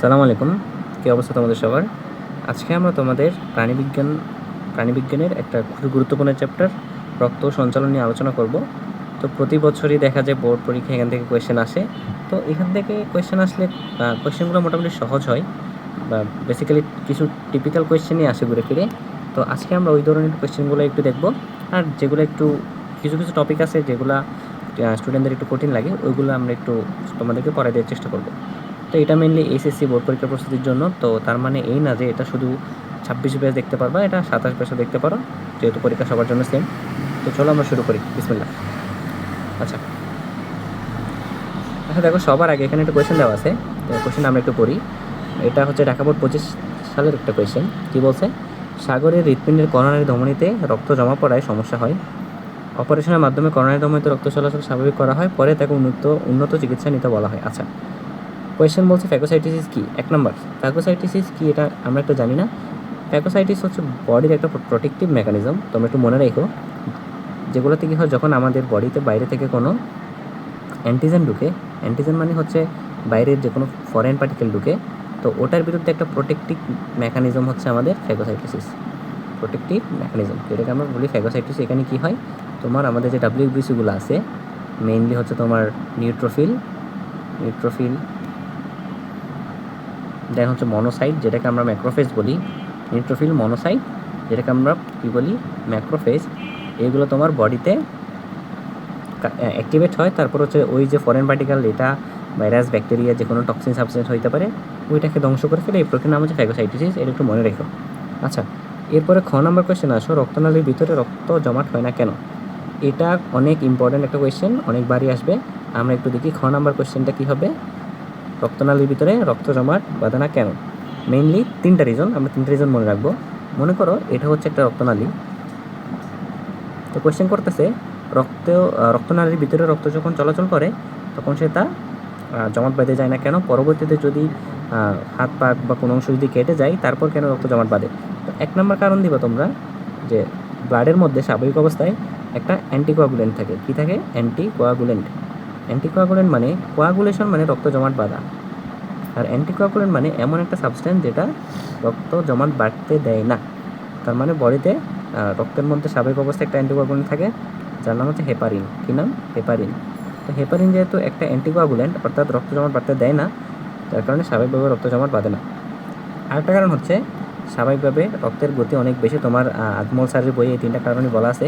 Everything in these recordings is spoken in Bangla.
সালাম আলাইকুম। কী অবস্থা তোমাদের সবার? আজকে আমরা তোমাদের প্রাণীবিজ্ঞানের একটা খুবই গুরুত্বপূর্ণ চ্যাপ্টার রক্ত সঞ্চালন নিয়ে আলোচনা করব। তো প্রতি বছরই দেখা যায় বোর্ড পরীক্ষা এখান থেকে কোয়েশ্চেন আসে। তো এখান থেকে কোয়েশ্চেন আসলে কোয়েশ্চেনগুলো মোটামুটি সহজ হয় বা বেসিক্যালি কিছু টিপিক্যাল কোয়েশ্চেনই আসে ঘুরে ফিরে। তো আজকে আমরা ওই ধরনের কোয়েশ্চেনগুলো একটু দেখব, আর যেগুলো একটু কিছু কিছু টপিক আছে যেগুলা স্টুডেন্টদের একটু কঠিন লাগে ওইগুলো আমরা একটু তোমাদেরকে পড়াই দেওয়ার চেষ্টা করব। তো এটা মেনলি এসএসসি বোর্ড পরীক্ষা প্রস্তুতির জন্য। তো তার মানে এই না যে এটা শুধু 26 ব্যাচ দেখতে পারবা, এটা 27 ব্যাচও দেখতে পারো, যেহেতু পরীক্ষা সবার জন্য সেম। তো চলো আমরা শুরু করি, বিসমিল্লাহ। আচ্ছা আচ্ছা, দেখো সবার আগে এখানে একটা কোয়েশ্চেন দেওয়া আছে। কোয়েশ্চেন আমরা একটু পড়ি। এটা হচ্ছে ঢাকা বোর্ড 25 সালের একটা কোয়েশ্চেন। কী বলছে? সাগরের হৃৎপিণ্ডের করোনারি ধমনীতে রক্ত জমা পড়ায় সমস্যা হয়। অপারেশনের মাধ্যমে করোনারি ধমনীতে রক্ত চলাচল স্বাভাবিক করা হয়, পরে তাকে উন্নত চিকিৎসা নিতে বলা হয়। আচ্ছা, কোয়েশ্চেন বলছে ফ্যাগোসাইটোসিস কি? 1 নম্বর, ফ্যাগোসাইটোসিস কি এটা আমরা একটু জানি না। ফ্যাগোসাইটিস হচ্ছে বডির একটা প্রোটেক্টিভ মেকানিজম, তোমরা একটু মনে রেখো। যেগুলোতে কী হয়, যখন আমাদের বডিতে বাইরে থেকে কোনো অ্যান্টিজেন ঢুকে, অ্যান্টিজেন মানে হচ্ছে বাইরের যে কোনো ফরেন পার্টিকেল ঢুকে, তো ওটার বিরুদ্ধে একটা প্রোটেক্টিভ মেকানিজম হচ্ছে আমাদের ফ্যাগোসাইটোসিস। প্রোটেক্টিভ মেকানিজম, এটাকে আমরা বলি ফ্যাগোসাইটোসিস। এখানে কী হয়, তোমার আমাদের যে ডাব্লিউবিসিগুলো আছে মেইনলি হচ্ছে তোমার নিউট্রোফিল, দেন হচ্ছে মনোসাইট, যেটাকে আমরা ম্যাক্রোফেজ বলি। নিউট্রোফিল, মনোসাইট, যেটাকে আমরা কী বলি, ম্যাক্রোফেজ। এগুলো তোমার বডিতে অ্যাক্টিভেট হয়। তারপর হচ্ছে ওই যে ফরেন পার্টিকেল, এটা ভাইরাস, ব্যাকটেরিয়া, যে কোনো টক্সিন সাবস্টেন্স হইতে পারে, ওইটাকে ধ্বংস করে ফেলে। এই প্রক্রিয়ার নাম হচ্ছে ফ্যাগোসাইটোসিস, এটা একটু মনে রেখো। আচ্ছা, এরপরে খ নম্বর কোয়েশ্চেন আসো, রক্তনালীর ভিতরে রক্ত জমাট হয় না কেন? এটা অনেক ইম্পর্ট্যান্ট একটা কোয়েশ্চেন, অনেকবারই আসবে। আমরা একটু দেখি খ নম্বর কোয়েশ্চেনটা কী হবে। রক্তনালীর ভিতরে রক্ত জমাট বাঁধে না কেন? মেইনলি 3টা রিজন, আমরা 3টা রিজন মনে রাখবো। মনে করো এটা হচ্ছে একটা রক্তনালী। তো কোয়েশ্চেন করতেছে রক্তনালীর ভিতরে রক্ত যখন চলাচল করে তখন সেটা জমাট বেঁধে যায় না কেন? পরবর্তীতে যদি হাত পা বা কোনো অংশ যদি কেটে যায় তারপর কেন রক্ত জমাট বাঁধে? তো 1 নম্বর কারণ দিবা তোমরা, যে ব্লাডের মধ্যে স্বাভাবিক অবস্থায় একটা অ্যান্টিকোয়াগুলেন্ট থাকে। কি থাকে? অ্যান্টিকোয়াগুলেন্ট মানে কোয়াগুলেশন মানে রক্ত জমাট বাঁধা, আর অ্যান্টিকোয়াগুলেন্ট মানে এমন একটা সাবস্টেন্স যেটা রক্ত জমাট বাঁধতে দেয় না। তার মানে বডিতে রক্তের মধ্যে স্বাভাবিক অবস্থায় একটা অ্যান্টিকোয়াগুলেন্ট থাকে, যার নাম হচ্ছে হেপারিন। কী নাম? হেপারিন। তো হেপারিন যেহেতু একটা অ্যান্টিকোয়াগুলেন্ট, অর্থাৎ রক্ত জমাট বাঁধতে দেয় না, যার কারণে স্বাভাবিকভাবে রক্ত জমাট বাঁধে না। আরেকটা কারণ হচ্ছে স্বাভাবিকভাবে রক্তের গতি অনেক বেশি। তোমার আজমল স্যারের বইয়ে এই 3টা কারণই বলা আছে।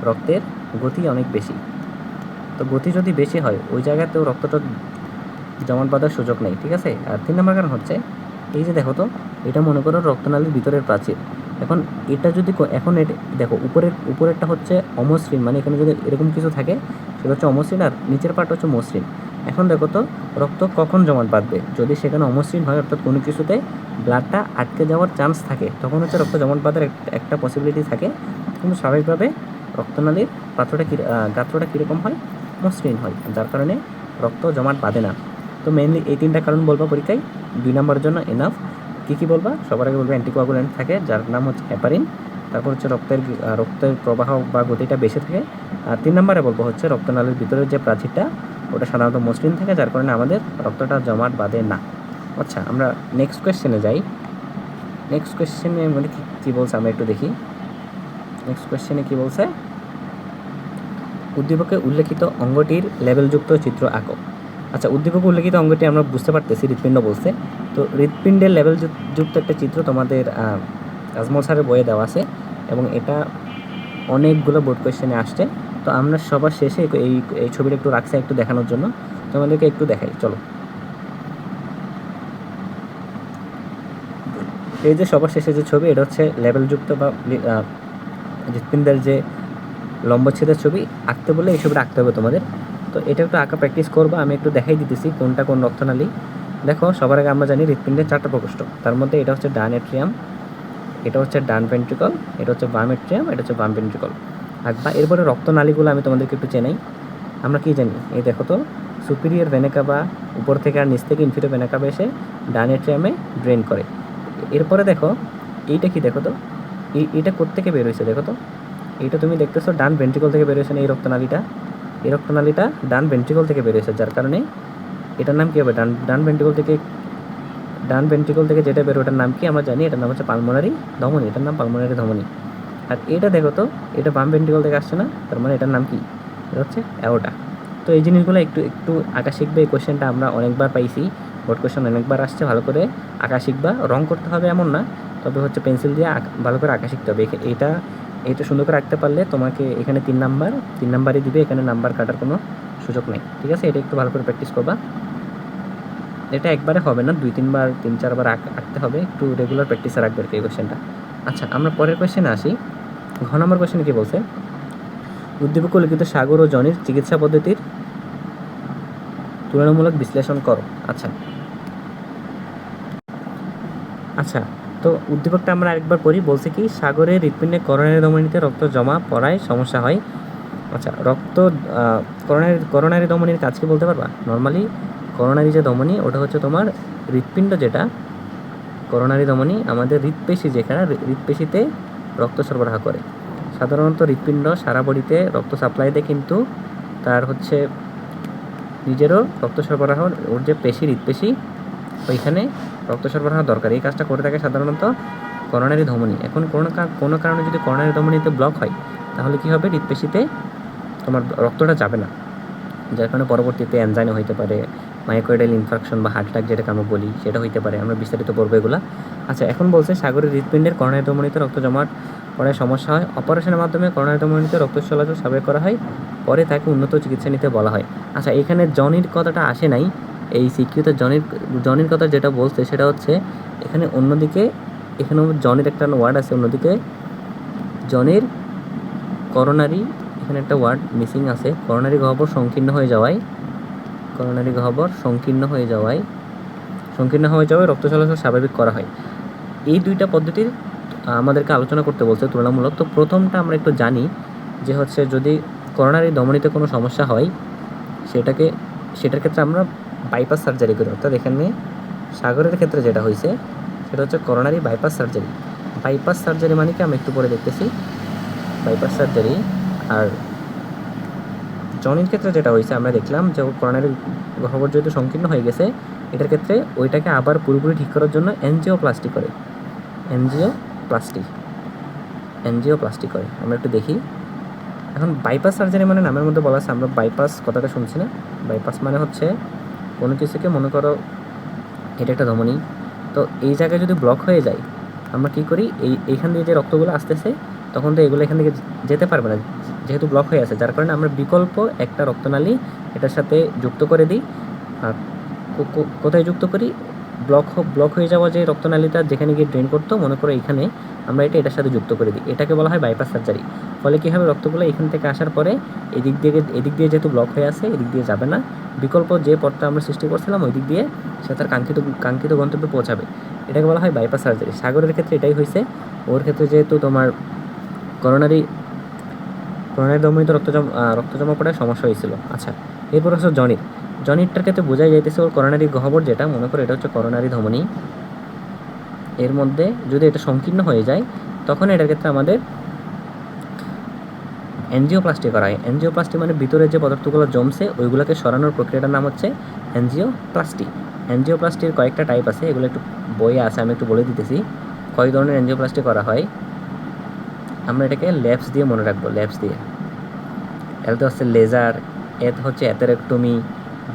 রক্তের গতি অনেক বেশি, তো গতি যদি বেশি হয় ওই জায়গাতেও রক্তটা জমাট বাঁধার সুযোগ নেই, ঠিক আছে? আর 3 নম্বর কারণ হচ্ছে এই যে দেখো তো, এটা মনে করো রক্তনালীর ভিতরের প্রাচীর। এখন এটা যদি এখন দেখো উপরেরটা হচ্ছে অমসৃণ, মানে এখানে যদি এরকম কিছু থাকে সেটা হচ্ছে অমসৃণ, আর নিচের পার্ট হচ্ছে মসৃণ। এখন দেখো তো, রক্ত কখন জমাট বাঁধবে? যদি সেখানে অমসৃণ হয়, অর্থাৎ কোনো কিছুতে ব্লাডটা আটকে যাওয়ার চান্স থাকে, তখন হচ্ছে রক্ত জমাট বাঁধার একটা পসিবিলিটি থাকে। কিন্তু স্বাভাবিকভাবে রক্তনালীর গাত্রটা কীরকম হয়? মসৃণ হয়, যার কারণে রক্ত জমাট বাঁধে না। তো মেইনলি এই 3টা কারণ বলবা পরীক্ষায়। 2 নম্বরের জন্য এনাফ। কী বলবা? সবার আগে বলবে অ্যান্টিকোয়াগুলেন্ট থাকে, যার নাম হচ্ছে হেপারিন। তারপর হচ্ছে রক্তের প্রবাহ বা গতিটা বেশি থাকে। আর 3 নম্বরে বলবো হচ্ছে রক্তনালীর ভিতরের যে প্রাচীরটা ওটা সাধারণত মসৃণ থাকে, যার কারণে আমাদের রক্তটা জমাট বাঁধে না। আচ্ছা, আমরা নেক্সট কোয়েশ্চেনে যাই। নেক্সট কোয়েশ্চেনে মানে কী বলছে আমরা একটু দেখি। নেক্সট কোয়েশ্চেনে কী বলছে? উদ্দীপকে উল্লেখিত অঙ্গটির লেবেলযুক্ত চিত্র আঁকো। আচ্ছা, উদ্দীপকে উল্লেখিত অঙ্গটি আমরা বুঝতে পারতেছি হৃৎপিণ্ড বলছে। তো হৃৎপিণ্ডের লেবেলযুক্ত একটা চিত্র তোমাদের আজমল স্যারের বইয়ে দেওয়া আছে, এবং এটা অনেকগুলো বোর্ড কোয়েশ্চেনে আসছে। তো আমরা সবার শেষে এই ছবিটা একটু রাখছি একটু দেখানোর জন্য, তোমাদেরকে একটু দেখাই, চলো। এই যে সবার শেষে যে ছবি, এটা হচ্ছে লেবেলযুক্ত বা হৃৎপিণ্ডের যে লম্বচ্ছেদের ছবি। আঁকতে বলে এই ছবিটা আঁকতে হবে তোমাদের। তো এটা একটু আঁকা প্র্যাকটিস করবো। আমি একটু দেখাই দিতেছি কোনটা কোন রক্তনালী। দেখো, সবার আগে আমরা জানি হৃৎপিণ্ডের 4টা প্রকোষ্ঠ। তার মধ্যে এটা হচ্ছে ডান এট্রিয়াম, এটা হচ্ছে ডান ভেন্ট্রিকল, এটা হচ্ছে বাম এট্রিয়াম, এটা হচ্ছে বাম ভেন্ট্রিকল। আঁকবা। এরপরে রক্তনালীগুলো আমি তোমাদেরকে একটু চেনাই। আমরা কি জানি? এই দেখো তো, সুপিরিয়র ভেনা কাভা উপর থেকে আর নিচ থেকে ইনফিরিয়র ভেনা কাভা এসে ডান এট্রিয়ামে ড্রেন করে। এরপরে দেখো এইটা কি, দেখো তো এইটা কোত্থেকে বের হয়েছে? দেখো তো, এইটা তুমি দেখতেছো ডান ভেন্ট্রিকল থেকে বের হয়েছে না? এই রক্তনালীটা ডান ভেন্ট্রিকল থেকে বের হয়েছে, যার কারণে এটার নাম কী হবে? ডান ভেন্ট্রিকল থেকে ডান ভেন্ট্রিকল থেকে যেটা বেরো ওটার নাম কি আমরা জানি, এটার নাম হচ্ছে পালমোনারি ধমনী, এটার নাম পালমোনারি ধমনী। আর এটা দেখো তো, এটা বাম ভেন্ট্রিকল থেকে আসছে না, তার মানে এটার নাম কি, এটা হচ্ছে অ্যাওর্টা। তো এই জিনিসগুলো একটু একটু আঁকা শিখবে। এই কোয়েশ্চেনটা আমরা অনেকবার পাইছি, বোর্ড কোয়েশ্চেন অনেকবার আসছে, ভালো করে আঁকা শিখবা। রং করতে হবে এমন না, তবে হচ্ছে পেন্সিল দিয়ে ভালো করে আঁকা শিখতে হবে। এটা সুন্দর করে আঁকতে পারলে তোমাকে এখানে 3 নাম্বারই দিবে, এখানে নাম্বার কাটার কোনো সুযোগ নেই, ঠিক আছে? এটা একটু ভালো করে প্র্যাকটিস করবা। এটা একবারে হবে না, 2-3 বার 3-4 বার আঁকতে হবে, একটু রেগুলার প্র্যাকটিসে রাখবে এই কোয়েশ্চেনটা। আচ্ছা, আমরা পরের কোয়েশ্চেনে আসি। ঘ নম্বর কোয়েশ্চেনে কি বলছে, উদ্দীপক লিখিত সাগর ও জনির চিকিৎসা পদ্ধতির তুলনামূলক বিশ্লেষণ করো। আচ্ছা আচ্ছা, তো উদ্দীপকটা আমরা আরেকবার পড়ি। বলছে কি, সাগরের হৃৎপিণ্ডে করোনারি ধমনীতে রক্ত জমা পড়ায় সমস্যা হয়। আচ্ছা, করোনারি ধমনীর কাজ কি বলতে পারবা? নর্মালি করোনারি যে ধমনী, ওটা হচ্ছে তোমার হৃৎপিণ্ড, যেটা করোনারি ধমনী আমাদের হৃৎপেশি, যেখানে হৃৎপেশিতে রক্ত সরবরাহ করে। সাধারণত হৃৎপিণ্ড সারা বডিতে রক্ত সাপ্লাই দেয়, কিন্তু তার হচ্ছে নিজেরও রক্ত সরবরাহ, ওর যে পেশি, হৃৎপেশি, ওইখানে রক্ত সরবরাহ দরকার। এই কাজটা করে থাকে সাধারণত করোনারি ধমনী। এখন কোনো কারণে যদি করোনারি ধমনীতে ব্লক হয়, তাহলে কি হবে, হৃৎপেশিতে তোমার রক্তটা যাবে না, যার কারণে পরবর্তীতে অ্যানজাইনা হইতে পারে, মায়োকার্ডিয়াল ইনফার্কশন বা হার্ট অ্যাটাক যেটাকে আমরা বলি, সেটা হইতে পারে। আমরা বিস্তারিত পড়বো এগুলা। আচ্ছা, এখন বলছে সাগরের হৃৎপিণ্ডের করোনারি ধমনীতে রক্ত জমাট পড়ায় সমস্যা হয়। অপারেশনের মাধ্যমে করোনারি ধমনীতে রক্ত চলাচল স্বাভাবিক করা হয়, পরে তাকে উন্নত চিকিৎসা নিতে বলা হয়। আচ্ছা, এখানে জনির কথাটা আসে নাই এই সিকিউতে। জনির কথা যেটা বলছে সেটা হচ্ছে এখানে অন্যদিকে, এখানে জনির একটা ওয়ার্ড আছে, অন্যদিকে জনির করোনারি, এখানে একটা ওয়ার্ড মিসিং আছে। করোনারি গহ্বর সংকীর্ণ হয়ে যাওয়ায় রক্ত চলাচল স্বাভাবিক করা হয়। এই দুইটা পদ্ধতির আমাদেরকে আলোচনা করতে বলছে তুলনামূলক। তো প্রথমটা আমরা একটু জানি, যে হচ্ছে যদি করোনারি ধমনীতে কোনো সমস্যা হয়, সেটার ক্ষেত্রে আমরা বাইপাস সার্জারি করি। অর্থাৎ এখানে সাগরের ক্ষেত্রে যেটা হয়েছে সেটা হচ্ছে coronary bypass surgery. Bypass surgery মানে কি, আমি একটু পরে দেখতেছি বাইপাস সার্জারি। আর জনির ক্ষেত্রে যেটা হয়েছে, আমরা দেখলাম যে করোনারি গহ্বর যেহেতু সংকীর্ণ হয়ে গেছে, এটার ক্ষেত্রে ওইটাকে আবার পুরোপুরি ঠিক করার জন্য এনজিওপ্লাস্টি করে। আমরা একটু দেখি। এখন বাইপাস সার্জারি মানে নামের মধ্যে বলা আছে, আমরা বাইপাস কথাটা শুনছি না। বাইপাস মানে হচ্ছে কোনো কিছুকে, মনে করো এটা একটা ধমনী, তো এই জায়গায় যদি ব্লক হয়ে যায়, আমরা কি করি, এইখান দিয়ে যে রক্তগুলো আসতেছে, তখন তো এগুলো এখান থেকে যেতে পারবে না, যেহেতু ব্লক হয়ে আছে। যার কারণে আমরা বিকল্প একটা রক্তনালী এটার সাথে যুক্ত করে দিই। আর কোথায় যুক্ত করি, ব্লক হয়ে যাওয়া যে রক্তনালীটা যেখানে গিয়ে ড্রেন করতো, মনে করো এইখানে আমরা এটার সাথে যুক্ত করে দিই। এটাকে বলা হয় বাইপাস সার্জারি। ফলে কী হবে, রক্তগুলো এখান থেকে আসার পরে এদিক দিয়ে যেহেতু ব্লক হয়ে আছে, এদিক দিয়ে যাবে না, বিকল্প যে পথটা আমরা সৃষ্টি করছিলাম ওই দিক দিয়ে সে তার কাঙ্ক্ষিত গন্তব্যে পৌঁছাবে। এটাকে বলা হয় বাইপাস সার্জারি। সাগরের ক্ষেত্রে এটাই হয়েছে। ওর ক্ষেত্রে যেহেতু তোমার করোনারি ধমনীতে রক্ত জমা পড়ায় সমস্যা হয়েছিল। আচ্ছা, এরপর হচ্ছে জনিরটার ক্ষেত্রে বোঝাই যাইতেছে ওর করোনারি গহ্বর, যেটা মনে করো এটা হচ্ছে করোনারি ধমনী, এর মধ্যে যদি এটা সংকীর্ণ হয়ে যায়, তখন এটার ক্ষেত্রে আমাদের এনজিওপ্লাস্টি করা হয়। এনজিওপ্লাস্টি মানে ভিতরে যে পদার্থগুলো জমছে ওইগুলোকে সরানোর প্রক্রিয়াটার নাম হচ্ছে এনজিওপ্লাস্টি। এনজিওপ্লাস্টির কয়েকটা টাইপ আছে, এগুলো একটু বইয়ে আছে, আমি একটু বলে দিতেছি কয় ধরনের এনজিওপ্লাস্টি করা হয়। আমরা এটাকে ল্যাবস দিয়ে মনে রাখবো, ল্যাবস দিয়ে। এলতে হচ্ছে লেজার, এতে হচ্ছে অ্যাথেরেক্টমি,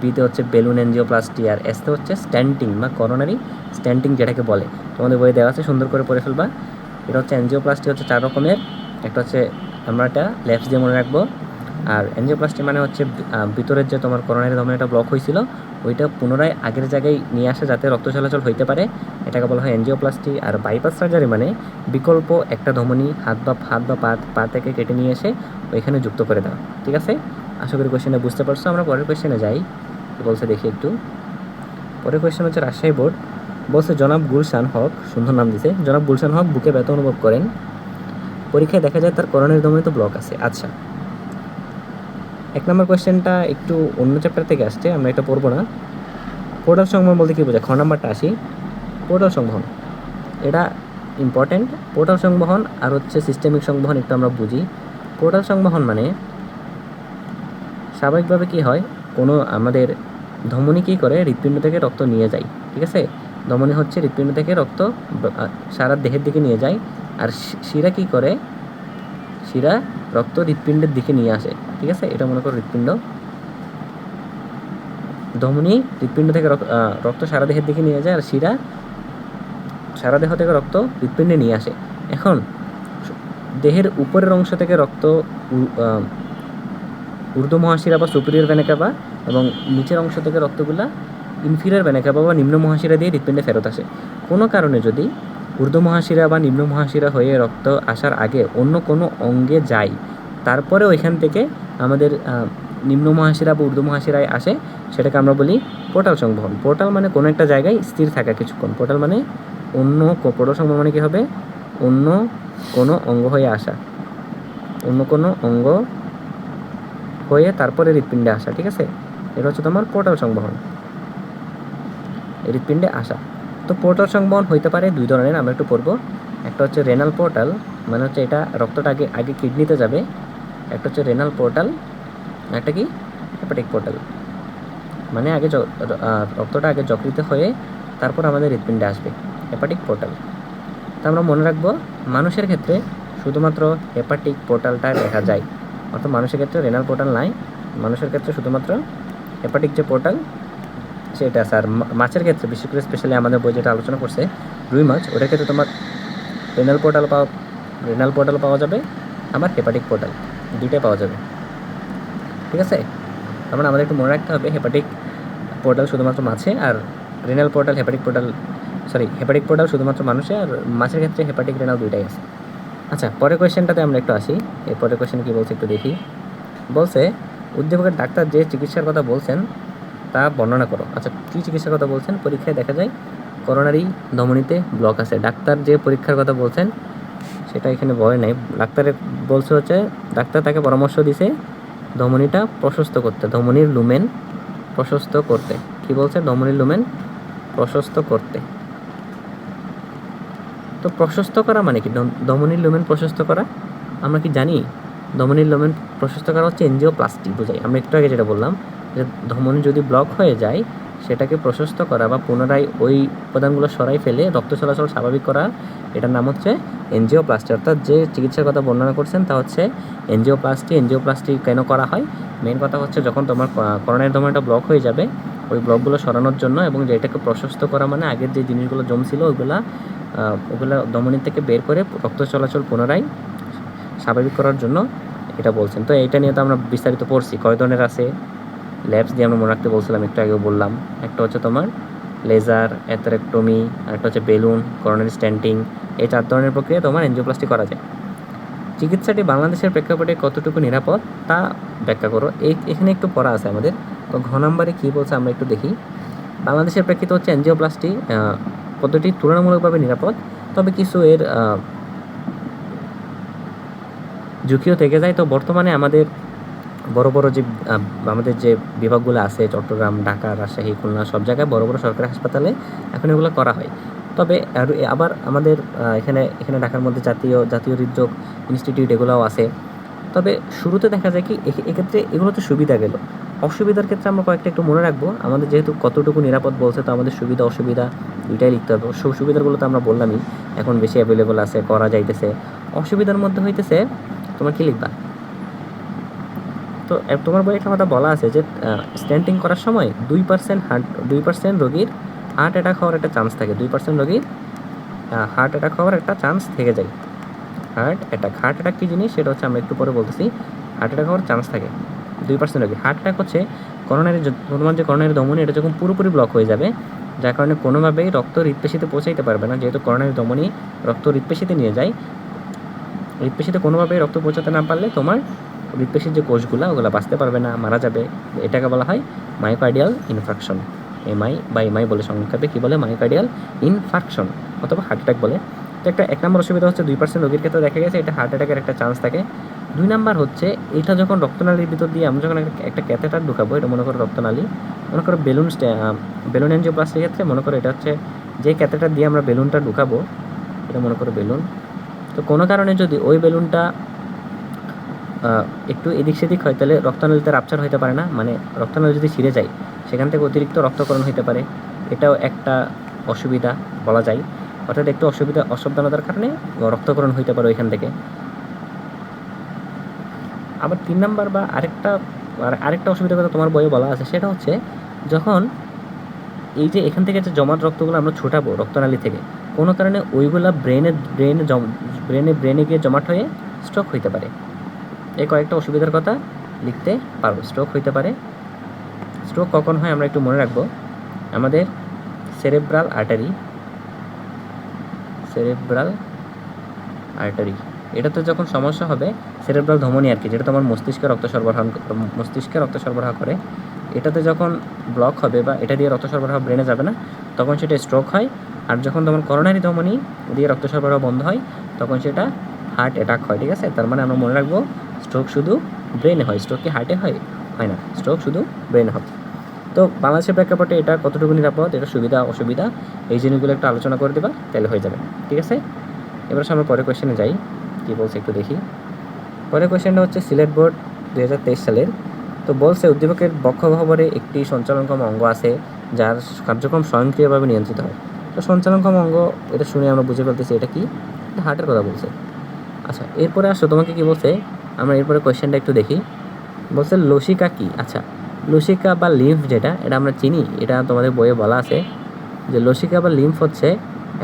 বিতে হচ্ছে বেলুন এনজিওপ্লাস্টি, আর এসতে হচ্ছে স্ট্যান্টিং বা করোনারি স্ট্যান্টিং যেটাকে বলে। তোমাদের বইয়ে দেওয়া আছে, সুন্দর করে পড়ে ফেলবা। এটা হচ্ছে এনজিওপ্লাস্টি হচ্ছে 4 রকমের। একটা হচ্ছে, আমরা এটা ল্যাবস দিয়ে মনে রাখবো। আর এনজিওপ্লাস্টি মানে হচ্ছে ভিতরের যে তোমার করোনারি ধমনীটা ব্লক হয়েছিল ওইটা পুনরায় আগের জায়গায় নিয়ে আসা, যাতে রক্ত চলাচল হইতে পারে, এটাকে বলা হয় এনজিওপ্লাস্টি। আর বাইপাস সার্জারি মানে বিকল্প একটা ধমনী হাত বা পা থেকে কেটে নিয়ে এসে ওইখানে যুক্ত করে দেওয়া। ঠিক আছে, আশা করি কোয়েশ্চেনে বুঝতে পারছো। আমরা পরের কোয়েশ্চেনে যাই, বলছে দেখি একটু। পরের কোয়েশ্চেন হচ্ছে রাজশাহী বোর্ড, বলছে জনাব গুলশান হক, সুন্দর নাম দিছে, জনাব গুলশান হক বুকে ব্যথা অনুভব করেন, পরীক্ষায় দেখা যায় তার করোনারি ধমনীতে ব্লক আছে। আচ্ছা, 1 নম্বর কোয়েশ্চেনটা একটু অন্য চ্যাপ্টার থেকে আসছে, আমরা এটা পড়বো না। পোর্টাল সংবহন বলতে কী বোঝায়, খ নাম্বারটা আসি। পোর্টাল সংবহন এটা ইম্পর্টেন্ট। পোর্টাল সংবহন আর হচ্ছে সিস্টেমিক সংবহন একটু আমরা বুঝি। পোর্টাল সংবহন মানে স্বাভাবিকভাবে কি হয়, কোনো আমাদের ধমনী কী করে, হৃৎপিণ্ড থেকে রক্ত নিয়ে যায়, ঠিক আছে? ধমনী হচ্ছে হৃৎপিণ্ড থেকে রক্ত সারা দেহের দিকে নিয়ে যায়, আর শিরা কি করে, শিরা রক্ত হৃৎপিণ্ডের দিকে নিয়ে আসে, ঠিক আছে। এটা মনে করো হৃৎপিণ্ড, ধমনী হৃৎপিণ্ড থেকে রক্ত সারা দেহের দিকে নিয়ে যায়, আর শিরা সারা দেহ থেকে রক্ত হৃৎপিণ্ডে নিয়ে আসে। এখন দেহের উপরের অংশ থেকে রক্ত ঊর্ধ্ব মহাশিরা বা সুপিরিয়র ভেনা কাভা, এবং নিচের অংশ থেকে রক্তগুলা ইনফিরিয়র ভেনা কাভা বা নিম্ন মহাশিরা দিয়ে হৃৎপিণ্ডে ফেরত আসে। কোনো কারণে যদি ঊর্ধ্ব মহাশিরা বা নিম্ন মহাশিরা হয়ে রক্ত আসার আগে অন্য কোনো অঙ্গে যায়, তারপরে ওইখান থেকে আমাদের নিম্ন মহাশিরা বা ঊর্ধ্ব মহাশিরায় আসে, সেটাকে আমরা বলি পোর্টাল সংবহন। পোর্টাল মানে কোনো একটা জায়গায় স্থির থাকা কিছুক্ষণ। পোর্টাল মানে পোর্টাল সংবহন মানে কি হবে, অন্য কোনো অঙ্গ হয়ে আসা, অন্য কোনো অঙ্গ হয়ে তারপরে হৃৎপিণ্ডে আসা, ঠিক আছে। এটা হচ্ছে তোমার পোর্টাল সংবহন, হৃৎপিণ্ডে আসা। তো পোর্টাল সংবহন হইতে পারে দুই ধরনের, আমরা একটু পড়বো। একটা হচ্ছে রেনাল পোর্টাল, মানে হচ্ছে এটা রক্তটা আগে কিডনিতে যাবে। একটা হচ্ছে রেনাল পোর্টাল, একটা কি হেপাটিক পোর্টাল, মানে আগে রক্তটা আগে যকৃতে হয়ে তারপর আমাদের হৃৎপিণ্ডে আসবে, হেপাটিক পোর্টাল। তো আমরা মনে রাখবো মানুষের ক্ষেত্রে শুধুমাত্র হেপাটিক পোর্টালটা দেখা যায়, অর্থাৎ মানুষের ক্ষেত্রে রেনাল পোর্টাল নাই, মানুষের ক্ষেত্রে শুধুমাত্র হেপাটিক যে পোর্টাল সেটা আছে। আর মাছের ক্ষেত্রে বিশেষ করে স্পেশালি আমাদের বই যেটা আলোচনা করছে রুই মাছ, ওটার ক্ষেত্রে তোমার রেনাল পোর্টাল পাওয়া যাবে, আবার হেপাটিক পোর্টাল দুইটাই পাওয়া যাবে, ঠিক আছে। তার মানে আমাদের একটু মনে রাখতে হবে হেপাটিক পোর্টাল শুধুমাত্র মাছে, আর রেনাল পোর্টাল হেপাটিক পোর্টাল শুধুমাত্র মানুষে, আর মাছের ক্ষেত্রে হেপাটিক রেনাল দুইটাই আছে। আচ্ছা, পরের কোয়েশ্চেনটাতে আমরা একটু আসি। এই পরের কোয়েশ্চেন কী বলছে একটু দেখি। বলছে উদ্দীপকের ডাক্তার যে চিকিৎসার কথা বলছেন তা বর্ণনা করো। আচ্ছা, কী চিকিৎসার কথা বলছেন? পরীক্ষায় দেখা যায় করোনারি ধমনীতে ব্লক আছে। ডাক্তার যে পরীক্ষার কথা বলছেন সেটা এখানে বলে নাই। ডাক্তার তাকে পরামর্শ দিছে ধমনীটা প্রশস্ত করতে, ধমনীর লুমেন প্রশস্ত করতে। কি বলছে? ধমনীর লুমেন প্রশস্ত করতে। তো প্রশস্ত করা মানে কি? ধমনীর লুমেন প্রশস্ত করা আমরা কি জানি? ধমনীর লুমেন প্রশস্ত করা হচ্ছে এনজিওপ্লাস্টি বোঝাই। আমরা একটু আগে যেটা বললাম যে ধমনী যদি ব্লক হয়ে যায় সেটাকে প্রশস্ত করা বা পুনরায় ওই উপাদানগুলো সরাই ফেলে রক্ত চলাচল স্বাভাবিক করা, এটার নাম হচ্ছে এনজিওপ্লাস্টি। অর্থাৎ যে চিকিৎসার কথা বর্ণনা করছেন তা হচ্ছে এনজিওপ্লাস্টি। এনজিওপ্লাস্টি কেন করা হয়? মেন কথা হচ্ছে যখন তোমার করোনারি ধমনীটা ব্লক হয়ে যাবে ওই ব্লকগুলো সরানোর জন্য, এবং যেটাকে প্রশস্ত করা মানে আগের যে জিনিসগুলো জমছিল ওগুলা ধমনী থেকে বের করে রক্ত চলাচল পুনরায় স্বাভাবিক করার জন্য এটা বলছেন। তো এইটা নিয়ে তো আমরা বিস্তারিত পড়ছি, কয় ধরনের আছে। ল্যাবস দিয়ে আমরা মনে রাখতে বলছিলাম, একটু আগেও বললাম। একটা হচ্ছে তোমার লেজার, অ্যাথেরেক্টমি, আর একটা হচ্ছে বেলুন, করোনারি স্ট্যান্টিং। এই 4 ধরনের প্রক্রিয়া তোমার এনজিওপ্লাস্টি করা যায়। চিকিৎসাটি বাংলাদেশের প্রেক্ষাপটে কতটুকু নিরাপদ তা ব্যাখ্যা করো। এখানে একটু পড়া আছে আমাদের। তো ঘ নম্বরে কী বলছে আমরা একটু দেখি। বাংলাদেশের প্রেক্ষিতে হচ্ছে এনজিওপ্লাস্টি পদ্ধতি তুলনামূলকভাবে নিরাপদ, তবে কিছু এর ঝুঁকিও থেকে যায়। তো বর্তমানে আমাদের বড় বড় যে আমাদের যে বিভাগগুলো আছে চট্টগ্রাম, ঢাকা, রাজশাহী, খুলনা, সব জায়গায় বড় বড় সরকারি হাসপাতালে এখন এগুলো করা হয়। তবে আবার আমাদের এখানে ঢাকার মধ্যে জাতীয় হৃদরোগ ইনস্টিটিউট এগুলোও আছে। তবে শুরুতে দেখা যায় কি এক্ষেত্রে এগুলো তো সুবিধা গেল, অসুবিধার ক্ষেত্রে আমরা কয়েকটা একটু মনে রাখবো। আমাদের যেহেতু কতটুকু নিরাপদ বলছে, তো আমাদের সুবিধা অসুবিধা দুইটাই লিখতে হবে। সুবিধাগুলো তো আমরা বললামই, এখন বেশি অ্যাভেলেবল আছে, করা যাইতেছে। অসুবিধার মধ্যে হইতেছে তোমার কি লিখবা? তো তোমার বই একটা কথা বলা আছে যে স্ট্যান্টিং করার সময় 2% রোগীর হার্ট অ্যাটাক হওয়ার একটা চান্স থাকে। 2% রোগীর হার্ট অ্যাটাক হওয়ার একটা চান্স থেকে যায়। হার্ট অ্যাটাক কী জিনিস সেটা হচ্ছে আমরা একটু পরে বলতেছি। হার্ট অ্যাটাক হওয়ার চান্স থাকে 2% রোগী। হার্ট অ্যাটাক হচ্ছে তোমার যে করোনারি ধমনী এটা যখন পুরোপুরি ব্লক হয়ে যাবে, যার কারণে কোনোভাবেই রক্ত হৃৎপেশিতে পৌঁছাইতে পারবে না। যেহেতু করোনারি ধমনী রক্ত হৃৎপেশিতে নিয়ে যায়, হৃৎপেশিতে কোনোভাবেই রক্ত পৌঁছাতে না পারলে তোমার হৃৎপেশির যে কোষগুলো ওগুলো বাঁচতে পারবে না, মারা যাবে। এটাকে বলা হয় মায়োকার্ডিয়াল ইনফার্কশন। এমআই বলে সংক্ষেপে কী বলে? মায়োকার্ডিয়াল ইনফার্কশন অথবা হার্ট অ্যাটাক বলে। তো এক নম্বর অসুবিধা হচ্ছে 2% রোগীর ক্ষেত্রে দেখা গেছে এটা হার্ট অ্যাটাকের একটা চান্স থাকে। 2 নাম্বার হচ্ছে এটা যখন রক্তনালীর ভিতর দিয়ে আমরা যখন একটা ক্যাথেটার ঢুকাবো, এটা মনে করো রক্তনালী, মনে করো বেলুন এনজিওপ্লাস্টির ক্ষেত্রে মনে করো এটা হচ্ছে যে ক্যাথেটার দিয়ে আমরা বেলুনটা ঢুকাবো, এটা মনে করো বেলুন। তো কোনো কারণে যদি ওই বেলুনটা একটু এদিক সেদিক হয় তাহলে রক্তনালীতে রাপচার হতে পারে না, মানে রক্তনালী যদি ছিঁড়ে যায় সেখান থেকে অতিরিক্ত রক্তকরণ হতে পারে। এটাও একটা অসুবিধা বলা যায়, অর্থাৎ একটু অসাবধানতার কারণে রক্তক্ষরণ হইতে পারে ওইখান থেকে। আবার 3 নাম্বার বা আরেকটা অসুবিধার কথা তোমার বইয়ে বলা আছে, সেটা হচ্ছে যখন এই যে এখান থেকে যে জমাট রক্তগুলো আমরা ছোটাবো রক্তনালী থেকে, কোনো কারণে ওইগুলা ব্রেনে গিয়ে জমাট হয়ে স্ট্রোক হইতে পারে। এই কয়েকটা অসুবিধার কথা লিখতে পারবো। স্ট্রোক হইতে পারে। স্ট্রোক কখন হয় আমরা একটু মনে রাখবো। আমাদের সেরেব্রাল আর্টারি এটাতে যখন সমস্যা হবে, সেরেব্রাল ধমনী আর কি, যেটা তোমার মস্তিষ্কে রক্ত সরবরাহ করে, এটাতে যখন ব্লক হবে বা এটা দিয়ে রক্ত সরবরাহ ব্রেনে যাবে না, তখন সেটা স্ট্রোক হয়। আর যখন তোমার করোনারি ধমনী দিয়ে রক্ত সরবরাহ বন্ধ হয়, তখন সেটা হার্ট অ্যাটাক হয়। ঠিক আছে, তার মানে আমরা মনে রাখবো স্ট্রোক শুধু ব্রেনে হয়। স্ট্রোক কি হার্টে হয় না, স্ট্রোক শুধু ব্রেনে হয়। তো বাংলাদেশের প্রেক্ষাপটে এটা কতটুকু নিরাপদ, এটা সুবিধা অসুবিধা, এই জিনিসগুলো একটু আলোচনা করে দেবা, তাহলে হয়ে যাবে। ঠিক আছে, এবার আমরা পরের কোয়েশ্চেনে যাই, কী বলছে একটু দেখি। পরের কোয়েশ্চেনটা হচ্ছে সিলেট বোর্ড 2023 সালের। তো বলছে উদ্দীপকের বক্ষগহ্বরে একটি সঞ্চালনক্ষম অঙ্গ আছে যার কার্যক্রম স্বয়ংক্রিয়ভাবে নিয়ন্ত্রিত হয়। তো সঞ্চালনক্ষম অঙ্গ, এটা শুনে আমরা বুঝে ফেলতেছি এটা কি, হার্টের কথা বলছে। আচ্ছা, এরপরে আসো তোমাকে কি বলছে, আমরা এরপরে কোয়েশ্চেনটা একটু দেখি। বলছে লসিকা কি। আচ্ছা, লসিকা বা লিম্ফ যেটা, এটা আমরা চিনি, এটা তোমাদের বইয়ে বলা আছে যে লসিকা বা লিম্ফ হচ্ছে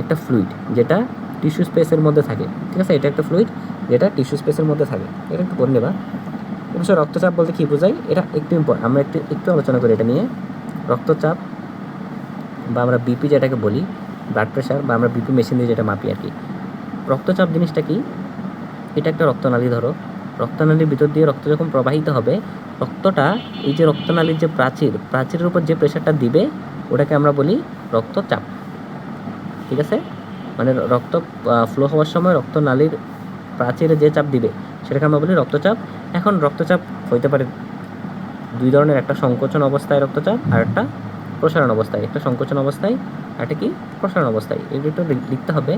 একটা ফ্লুইড যেটা টিস্যু স্পেসের মধ্যে থাকে। ঠিক আছে, এটা একটা ফ্লুইড যেটা টিস্যু স্পেসের মধ্যে থাকে, এটা একটু পড়ে নেবা। অবশ্য রক্তচাপ বলতে কী বোঝায়, এটা আমরা একটু আলোচনা করি এটা নিয়ে। রক্তচাপ বা আমরা বিপি যেটাকে বলি, ব্লাড প্রেশার, বা আমরা বিপি মেশিন দিয়ে যেটা মাপি আর কি। রক্তচাপ জিনিসটা কি, এটা একটা রক্তনালী। ধরো রক্তনালীর ভিতর দিয়ে রক্ত যখন প্রবাহিত হবে, রক্তটা এই যে রক্তনালীর যে প্রাচীরের উপর যে প্রেশারটা দিবে, ওটাকে আমরা বলি রক্তচাপ। ঠিক আছে, মানে রক্ত ফ্লো হওয়ার সময় রক্তনালীর প্রাচীরে যে চাপ দিবে সেটাকে আমরা বলি রক্তচাপ। এখন রক্তচাপ হইতে পারে দুই ধরনের, একটা সংকোচন অবস্থায় রক্তচাপ আর একটা প্রসারণ অবস্থায়। একটা সংকোচন অবস্থায় আর একটা কি প্রসারণ অবস্থায়, এটা একটু লিখতে হবে।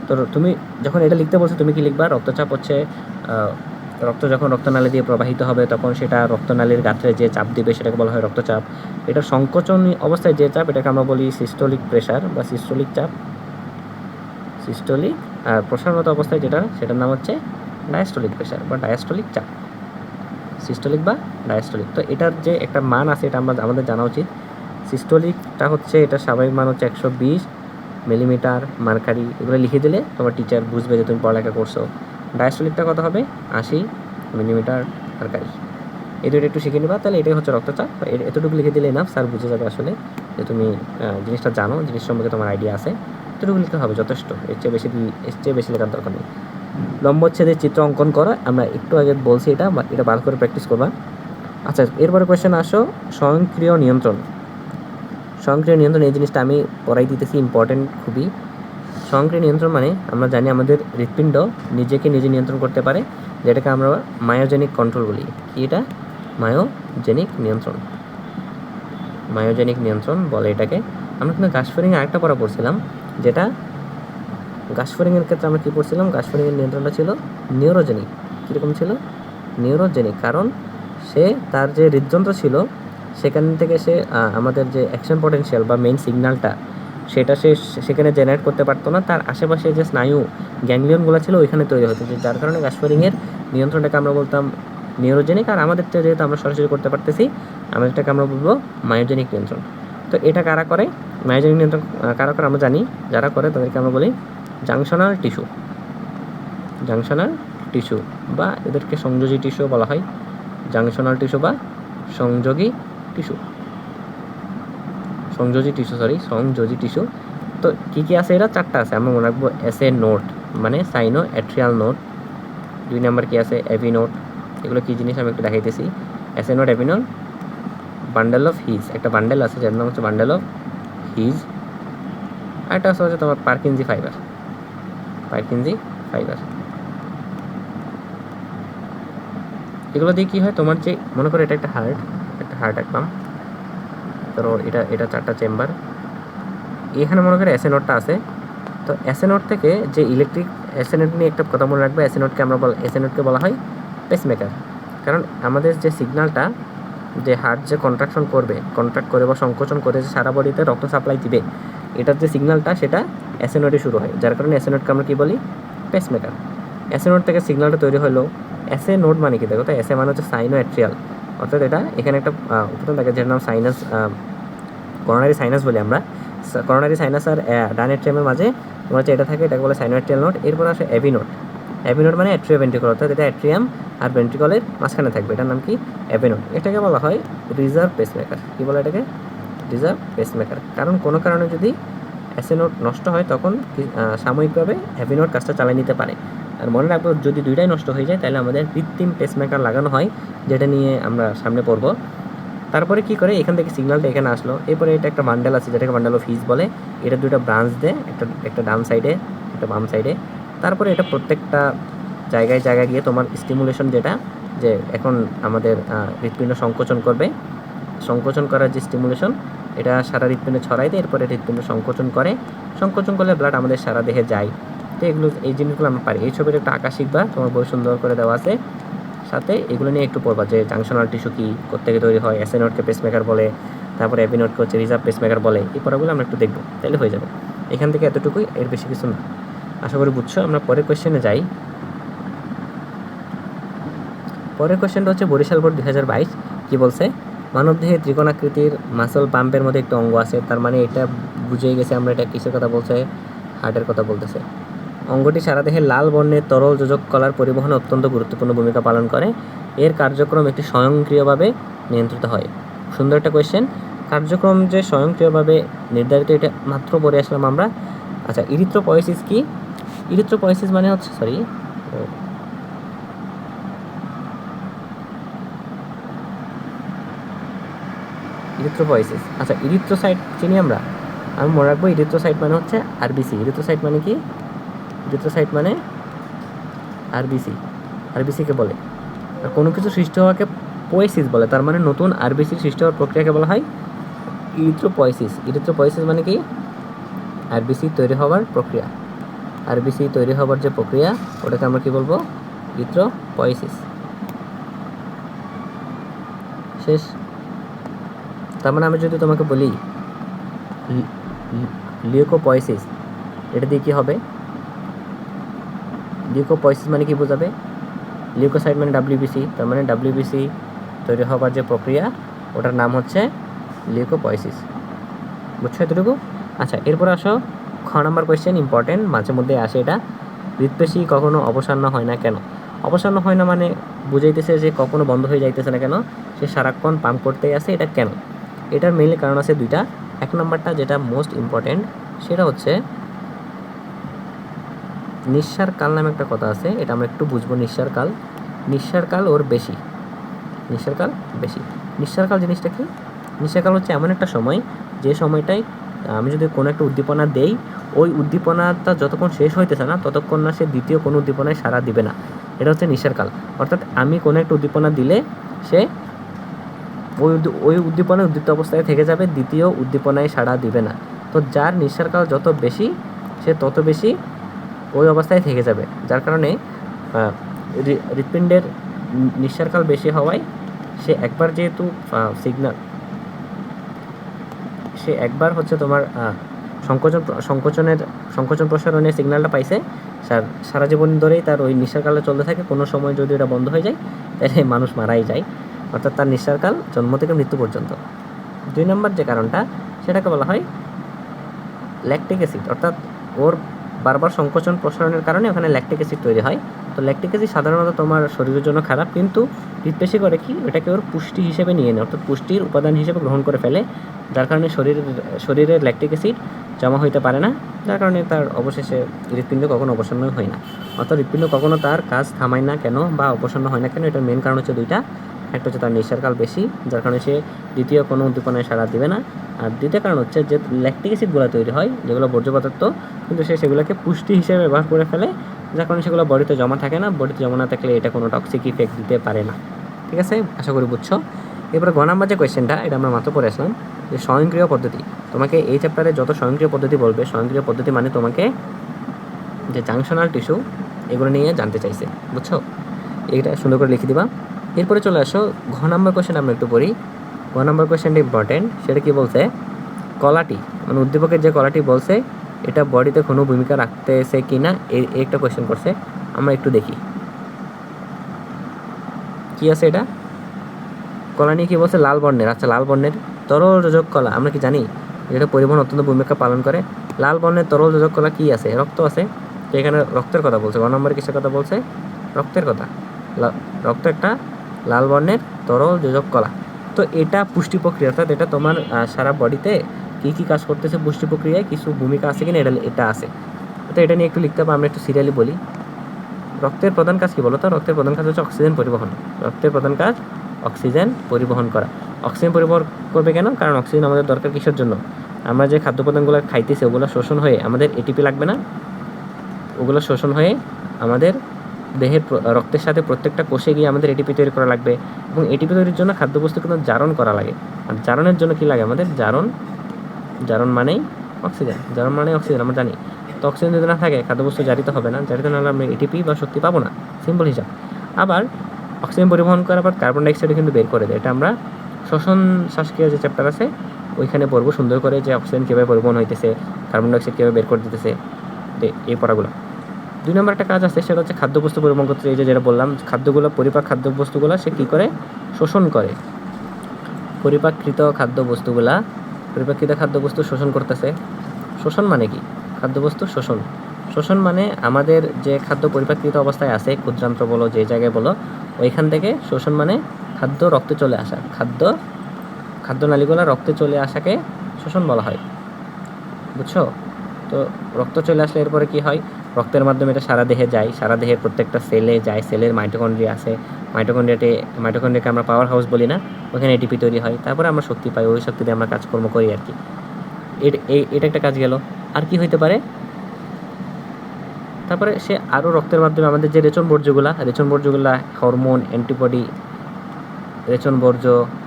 তো তুমি যখন এটা লিখতে বলছো, তুমি কি লিখবা, রক্তচাপ হচ্ছে রক্ত যখন রক্তনালী দিয়ে প্রবাহিত হবে তখন সেটা রক্তনালীর গাত্রে যে চাপ দিবে সেটাকে বলা হয় রক্তচাপ। এটা সংকোচন অবস্থায় যে চাপ, এটাকে আমরা বলি সিস্টোলিক প্রেশার বা সিস্টোলিক চাপ, সিস্টোলিক। আর প্রসারণত অবস্থায় যেটা, সেটার নাম হচ্ছে ডায়াস্টোলিক প্রেশার বা ডায়াস্টোলিক চাপ, সিস্টোলিক বা ডায়াস্টোলিক। তো এটার যে একটা মান আছে, এটা আমাদের জানা উচিত। সিস্টোলিকটা হচ্ছে, এটা স্বাভাবিক মান হচ্ছে 120 মিলিমিটার মার্কারি। এগুলো লিখে দিলে তোমার টিচার বুঝবে যে তুমি পড়ালেখা করছো। ডায়াস্টোলিকটা কত হবে, 80 মিলিমিটার মার্কারি। এই দুটো একটু শিখে নিবা, তাহলে এটাই হচ্ছে রক্তচাপ। এতটুকু লিখে দিলে না, স্যার বুঝে যাবে আসলে যে তুমি জিনিসটা জানো, জিনিস সম্পর্কে তোমার আইডিয়া আছে। এতটুকু লিখতে হবে, যথেষ্ট। এর চেয়ে বেশি লেখার দরকার নেই। লম্বচ্ছেদের চিত্র অঙ্কন করা, আমরা একটু আগে বলছি, এটা ভালো করে প্র্যাকটিস করবা। আচ্ছা, এরপরে কোয়েশ্চেন আসো স্বয়ংক্রিয় নিয়ন্ত্রণ। স্বয়ংক্রিয় নিয়ন্ত্রণ, এই জিনিসটা আমি পড়াই দিতেছি, ইম্পর্টেন্ট খুবই। স্বয়ংক্রিয় নিয়ন্ত্রণ মানে আমরা জানি আমাদের হৃৎপিণ্ড নিজেকে নিজে নিয়ন্ত্রণ করতে পারে, যেটাকে আমরা মায়োজেনিক কন্ট্রোল বলি। কি এটা, মায়োজেনিক নিয়ন্ত্রণ বলে এটাকে। আমরা কিন্তু গাসফারিংয়ে আরেকটা পড়া পড়ছিলাম, যেটা গাসফারিংয়ের ক্ষেত্রে আমরা কী পড়ছিলাম, গাসফারিংয়ের নিয়ন্ত্রণটা ছিল নিউরোজেনিক। কীরকম ছিল, নিউরোজেনিক, কারণ সে তার যে হৃদযন্ত্র ছিল সেখান থেকে সে আমাদের যে অ্যাকশন পটেনশিয়াল বা মেইন সিগন্যালটা, সেটা সে সেখানে জেনারেট করতে পারতো না। তার আশেপাশে যে স্নায়ু গ্যাংলিয়নগুলো ছিল ওইখানে তৈরি হতো, যার কারণে গাসফারিংয়ের নিয়ন্ত্রণটাকে আমরা বলতাম নিউরোজেনিক। আর আমাদেরটা যেহেতু আমরা সরাসরি করতে পারতেছি, আমাদেরটাকে আমরা বলবো মায়োজেনিক নিয়ন্ত্রণ। তো এটা কারা করে, মায়োজেনিক নিয়ন্ত্রণ কারা করে আমরা জানি, যারা করে তাদেরকে আমরা বলি জাংশনাল টিস্যু, বা এদেরকে সংযোগী টিস্যু বলা হয়। জাংশনাল টিস্যু বা সংযোগী টিস্যু। তো কী আছে, এরা 4টা আছে, আমরা মনে রাখবো। এসএ নোড মানে সাইনো অ্যাট্রিয়াল নোড। 2 নাম্বার কি আছে, এভি নোড। এগুলো কী জিনিস আমি একটু দেখাইতেছি। SA node, AV node, bundle of His, একটা বান্ডেল আছে যার নাম হচ্ছে বান্ডেল অফ হিজ। আরেকটা হচ্ছে তোমার পারকিনজি ফাইবার। এগুলো দিয়ে কী হয়, তোমার যে মনে করো এটা একটা হার্ট রাখলাম, ধরো এটা 4টা চেম্বার। এখানে মনে করো এসএ নোডটা আছে। তো এসএ নোড থেকে যে ইলেকট্রিক, এসএ নোড নিয়ে একটা কথা মনে রাখবে, এসএ নোডকে বলা হয় পেসমেকার। কারণ আমাদের যে সিগন্যালটা, যে হার্ট যে কন্ট্রাক্ট করে বা সংকোচন করে যে সারা বডিতে রক্ত সাপ্লাই দিবে, এটার যে সিগন্যালটা সেটা এসএ নোডে শুরু হয়, যার কারণে এসএ নোডকে আমরা কী বলি? পেসমেকার। এসএ নোড থেকে সিগন্যালটা তৈরি হলো। এসএ নোড মানে কি দেখো তো, এসএ মানে হচ্ছে সাইনো অ্যাট্রিয়াল, অর্থাৎ এটা এখানে একটা উপাদান থাকে যার নাম সাইনাস, করোনারি সাইনাস বলি আমরা। করোনারি সাইনাস আর ডান অ্যাট্রিয়ামের মাঝে তোমার হচ্ছে এটা থাকে, এটাকে বলে সাইনো অ্যাট্রিয়াল নোড। এরপর আসে অ্যাভি নোড। অ্যাভি নোড মানে অ্যাট্রিও ভেন্ট্রিকল, অর্থাৎ এটা অ্যাট্রিয়াম আর ভেন্ট্রিকলের মাঝখানে থাকবে, এটার নাম কি? অ্যাভি নোড। এটাকে বলা হয় রিজার্ভ পেসমেকার। কী বলে এটাকে? Reserve pacemaker. কারণ কোনো কারণে যদি এসএ নোড নষ্ট হয় তখন সাময়িকভাবে অ্যাভি নোড কাজটা চালিয়ে নিতে পারে। আর মনে রাখবো, যদি দুইটাই নষ্ট হয়ে যায় তাহলে আমাদের কৃত্রিম পেসমেকার লাগানো হয়, যেটা নিয়ে আমরা সামনে পড়বো। তারপরে কি করে, এখান থেকে সিগন্যালটা এখানে আসলো, এরপরে এটা একটা বান্ডেল আছে যেটাকে বান্ডেল অফ হিজ বলে। এটা দুটো ব্রাঞ্চ দেয়, একটা ডান সাইডে, একটা বাম সাইডে। তারপরে এটা প্রত্যেকটা জায়গায় জায়গায় গিয়ে তোমার স্টিমুলেশন, যেটা যে এখন আমাদের হৃৎপিণ্ড সংকোচন করবে, সংকোচন করার যে স্টিমুলেশন, এটা সারা হৃৎপিণ্ডে ছড়াই দেয়। এরপরে হৃৎপিণ্ড সংকোচন করে, সংকোচন করলে ব্লাড আমাদের সারা দেহে যায়। তো এগুলো, এই জিনিসগুলো আমরা পারি। এই ছবির একটা আঁকা শিখবা, তোমার বই সুন্দর করে দেওয়া আছে, সাথে এগুলো নিয়ে একটু পড়বা, যে জাংশনাল টিস্যু কী, কোত্থেকে তৈরি হয়, এসএ নোডকে পেসমেকার বলে, তারপরে অ্যাভি নোডকে হচ্ছে রিজার্ভ পেসমেকার বলে। এই পড়াগুলো আমরা একটু দেখবো, তাহলে হয়ে যাবে। এখান থেকে এতটুকুই, এর বেশি কিছু না। আশা করি বুঝছো। আমরা পরের কোয়েশ্চেনে যাই। পরের কোয়েশ্চেনটা হচ্ছে বরিশাল বোর্ড 2022 কি বলছে? মানবদেহে ত্রিকোণাকৃতির মাসল পাম্পের মধ্যে একটা অঙ্গ আছে, তার মানে এটা বুঝেই গেছে আমরা এটা কিসের কথা বলছে, হার্টের কথা বলতেছে। অঙ্গটি সারা দেহে লাল বর্ণের তরল যোজক কলার পরিবহনে অত্যন্ত গুরুত্বপূর্ণ ভূমিকা পালন করে। এর কার্যক্রম একটি স্বয়ংক্রিয়ভাবে নিয়ন্ত্রিত হয়। সুন্দর একটা কোয়েশ্চেন। কার্যক্রম যে স্বয়ংক্রিয়ভাবে নির্ধারিত, এটা মাত্র পড়ে আসলাম আমরা। আচ্ছা, ইরিথ্রোপয়েসিস কি? ইরিথ্রোপয়েসিস মানে হচ্ছে, ইরিথ্রোপয়েসিস। আচ্ছা, ইরিথ্রোসাইট চিনি আমরা, আমি মনে রাখবো ইরিথ্রোসাইট মানে হচ্ছে আরবিসি। ইরিথ্রোসাইট মানে কি? ইরিথ্রোসাইট মানে আরবিসি, আরবিসিকে বলে। আর কোনো কিছু সৃষ্টি হওয়াকে পোয়েসিস বলে, তার মানে নতুন আরবিসি সৃষ্টি হওয়ার প্রক্রিয়াকে বলা হয় ইরিথ্রোপয়েসিস। ইরিথ্রোপয়েসিস মানে কি? আরবিসি তৈরি হওয়ার প্রক্রিয়া। আরবিসি তৈরি হওয়ার যে প্রক্রিয়া, ওটাকে আমরা কি বলবো? ইরিথ্রোপয়েসিস। শেষ। তার মানে আমি যদি তোমাকে বলি লিউকোপয়েসিস, এটা দিয়ে কী হবে? লিউকোপয়েসিস মানে কি বোঝাবে? লিউকোসাইট মানে ডাব্লিউবিসি, তার মানে ডাব্লিউবিসি তৈরি হবার যে প্রক্রিয়া, ওটার নাম হচ্ছে লিউকোপয়েসিস। বুঝছো এতটুকু? আচ্ছা, এরপর আসো খ নাম্বার কোয়েশ্চেন, ইম্পর্টেন্ট, মাঝে মধ্যে আসে এটা। হৃৎপেশি কখনো অবসন্ন হয় না কেন? অবসন্ন হয় না মানে বুঝাইতেছে যে কখনো বন্ধ হয়ে যাইতেছে না কেন, সে সারাক্ষণ পাম্প করতেই আছে, এটা কেন? এটার মেইনলি কারণ আছে দুইটা। এক নম্বরটা যেটা মোস্ট ইম্পর্টেন্ট, সেটা হচ্ছে নিঃসার কাল নামে একটা কথা আছে, এটা আমরা একটু বুঝবো। নিঃসার কাল, নিঃসার কাল ওর বেশি, নিঃসার কাল বেশি। নিঃসার কাল জিনিসটা কি? নিঃসার কাল হচ্ছে এমন একটা সময়, যে সময়টায় আমি যদি কোনো একটা উদ্দীপনা দেই, ওই উদ্দীপনাটা যতক্ষণ শেষ হইতেছে না ততক্ষণ না সে দ্বিতীয় কোনো উদ্দীপনায় সাড়া দিবে না, এটা হচ্ছে নিঃসার কাল। অর্থাৎ আমি কোনো একটা উদ্দীপনা দিলে সে ওই উদ্দীপনায় উদ্দীপ্ত অবস্থায় থেকে যাবে, দ্বিতীয় উদ্দীপনায় সাড়া দিবে না। তো যার নিঃসার কাল যত বেশি, সে তত বেশি ওই অবস্থায় থেকে যাবে, যার কারণে হৃৎপিণ্ডের নিঃসার কাল বেশি হওয়ায় সে একবার যেহেতু সে একবার হচ্ছে তোমার সংকোচন প্রসারণের সিগন্যালটা পাইছে, সারা জীবন ধরেই তার ওই নিঃসার কালটা চলতে থাকে। কোনো সময় যদি এটা বন্ধ হয়ে যায় তাহলে মানুষ মারাই যায়, অর্থাৎ তার নিঃসার কাল জন্ম থেকে মৃত্যু পর্যন্ত। দুই নম্বর যে কারণটা, সেটাকে বলা হয় ল্যাকটিক অ্যাসিড, অর্থাৎ ওর বারবার সংকোচন প্রসারণের কারণে ওখানে ল্যাকটিক অ্যাসিড তৈরি হয়। তো ল্যাকটিক অ্যাসিড সাধারণত তোমার শরীরের জন্য খারাপ, কিন্তু হৃৎপেশি করে কি, এটাকে ওর পুষ্টি হিসেবে নিয়ে নেয়, অর্থাৎ পুষ্টির উপাদান হিসেবে গ্রহণ করে ফেলে, যার কারণে শরীরের ল্যাকটিক অ্যাসিড জমা হইতে পারে না, যার কারণে তার অবশেষে হৃৎপিণ্ড কখনো অবসন্ন হয় না। অর্থাৎ হৃৎপিণ্ড কখনো তার কাজ থামায় না কেন বা অবসন্ন হয় না কেন, এটার মেন কারণ হচ্ছে দুইটা। একটা হচ্ছে তার নিঃসার কাল বেশি, যার কারণে সে দ্বিতীয় কোনো উদ্দীপনায় সাড়া দিবে না। আর দ্বিতীয় কারণ হচ্ছে যে ল্যাকটিক অ্যাসিডগুলো তৈরি হয়, যেগুলো বর্জ্য পদার্থ, কিন্তু সে সেগুলোকে পুষ্টি হিসেবে ব্যবহার করে ফেলে, যার কারণে সেগুলো বডিতে জমা থাকে না। বডিতে জমা না থাকলে এটা কোনো টক্সিক ইফেক্ট দিতে পারে না। ঠিক আছে, আশা করি বুঝছো। এরপরে গ নাম্বার যে কোয়েশ্চেনটা, এটা আমরা মাত্র পড়ে আসলাম, যে স্বয়ংক্রিয় পদ্ধতি। তোমাকে এই চ্যাপ্টারে যত স্বয়ংক্রিয় পদ্ধতি বলবে, স্বয়ংক্রিয় পদ্ধতি মানে তোমাকে যে জাংশনাল টিস্যু এগুলো নিয়ে জানতে চাইছে, বুঝছো? এইটা সুন্দর করে লিখে দিবা। এরপরে চলে আসো ঘ নাম্বার কোয়েশ্চেন, আমরা একটু পড়ি। ঘ নাম্বার কোয়েশ্চেনটা ইম্পর্টেন্ট, সেটা কি বলছে? কলাটি মানে উদ্দীপকের যে কলাটি বলছে এটা বডিতে কোনো ভূমিকা রাখতেছে কি না এই একটা কোয়েশ্চেন করছে। আমরা একটু দেখি কি আছে এটা। কলা নিয়ে কী বলছে? লাল বর্ণের। আচ্ছা, লাল বর্ণের তরল যোজক কলা আমরা কি জানি যেটা পরিবহন অত্যন্ত ভূমিকা পালন করে? লাল বর্ণের তরল যোজক কলা কি আছে? রক্ত আছে। তো এখানে রক্তের কথা বলছে। 1 নম্বরে কিসের কথা বলছে? রক্তের কথা। রক্ত একটা লাল বর্ণের তরল যোজক কলা। তো এটা পুষ্টি প্রক্রিয়া, অর্থাৎ এটা তোমার সারা বডিতে কী কী কাজ করতেছে পুষ্টি প্রক্রিয়ায় কিছু ভূমিকা আছে কিনা এটা আছে। তো এটা নিয়ে একটু লিখতে হবে। আমরা একটু সিরিয়ালি বলি। রক্তের প্রধান কাজ কি বলো তো? রক্তের প্রধান কাজ হচ্ছে অক্সিজেন পরিবহন। রক্তের প্রধান কাজ অক্সিজেন পরিবহন করা। অক্সিজেন পরিবহন করবে কেন? কারণ অক্সিজেন আমাদের দরকার কিসের জন্য? আমরা যে খাদ্য উপাদানগুলো খাইতেছি ওগুলো শোষণ হয়ে আমাদের এটিপি লাগবে না? ওগুলো শোষণ হয়ে আমাদের দেহের রক্তের সাথে প্রত্যেকটা কোষে গিয়ে আমাদের এটিপি তৈরি করা লাগবে, এবং এটিপি তৈরির জন্য খাদ্যবস্তু কিন্তু জারণ করা লাগে। আর জারণের জন্য কী লাগে আমাদের? জারণ মানেই অক্সিজেন। জারণ মানেই অক্সিজেন আমরা জানি। তো অক্সিজেন যদি না থাকে খাদ্যবস্তু জারিত হবে না। জারিত না হলে আমরা এটিপি বা শক্তি পাবো না। সিম্পল হিসাব। আবার অক্সিজেন পরিবহন করার পর কার্বন ডাইঅক্সাইড কিন্তু বের করে দেয়। এটা আমরা শ্বসন শ্বাসক্রিয়া যে চ্যাপ্টার আছে ওইখানে পড়বো সুন্দর করে, যে অক্সিজেন কীভাবে পরিবহন হইতেছে, কার্বন ডাইঅক্সাইড কীভাবে বের করে দিতেছে, এই পড়াগুলো। 2 নম্বর একটা কাজ আছে, সেটা হচ্ছে খাদ্যবস্তু পরিবহন করতে। এই যে যেটা বললাম, খাদ্যগুলো খাদ্যবস্তুগুলো সে কী করে? শোষণ করে। পরিপাকৃত খাদ্যবস্তু শোষণ করতেছে। শোষণ মানে কি? খাদ্যবস্তু শোষণ মানে আমাদের যে খাদ্য পরিপাকৃত অবস্থায় আছে, ক্ষুদ্রান্ত্র বলো যে জায়গায় বলো, ওইখান থেকে শোষণ মানে খাদ্য রক্তে চলে আসা। খাদ্যনালীগুলো রক্তে চলে আসাকে শোষণ বলা হয়। বুঝছো? তো রক্ত চলে আসলে এরপরে কি হয়? রক্তের মাধ্যমে এটা সারা দেহে যায়, সারা দেহের প্রত্যেকটা সেলে যায়। সেলের মাইটোকন্ড্রিয়া আছে, মাইটোকন্ড্রিয়াকে আমরা পাওয়ার হাউস বলি না? ওখানে এটিপি তৈরি হয়, তারপরে আমরা শক্তি পাই। ওই শক্তি দিয়ে আমরা কাজকর্ম করি আর কি। এটা একটা কাজ গেল। আর কি হইতে পারে? তারপরে সে আরও রক্তের মাধ্যমে আমাদের যে রেচন বর্জ্যগুলা হরমোন, অ্যান্টিবডি, রেচন বর্জ্য,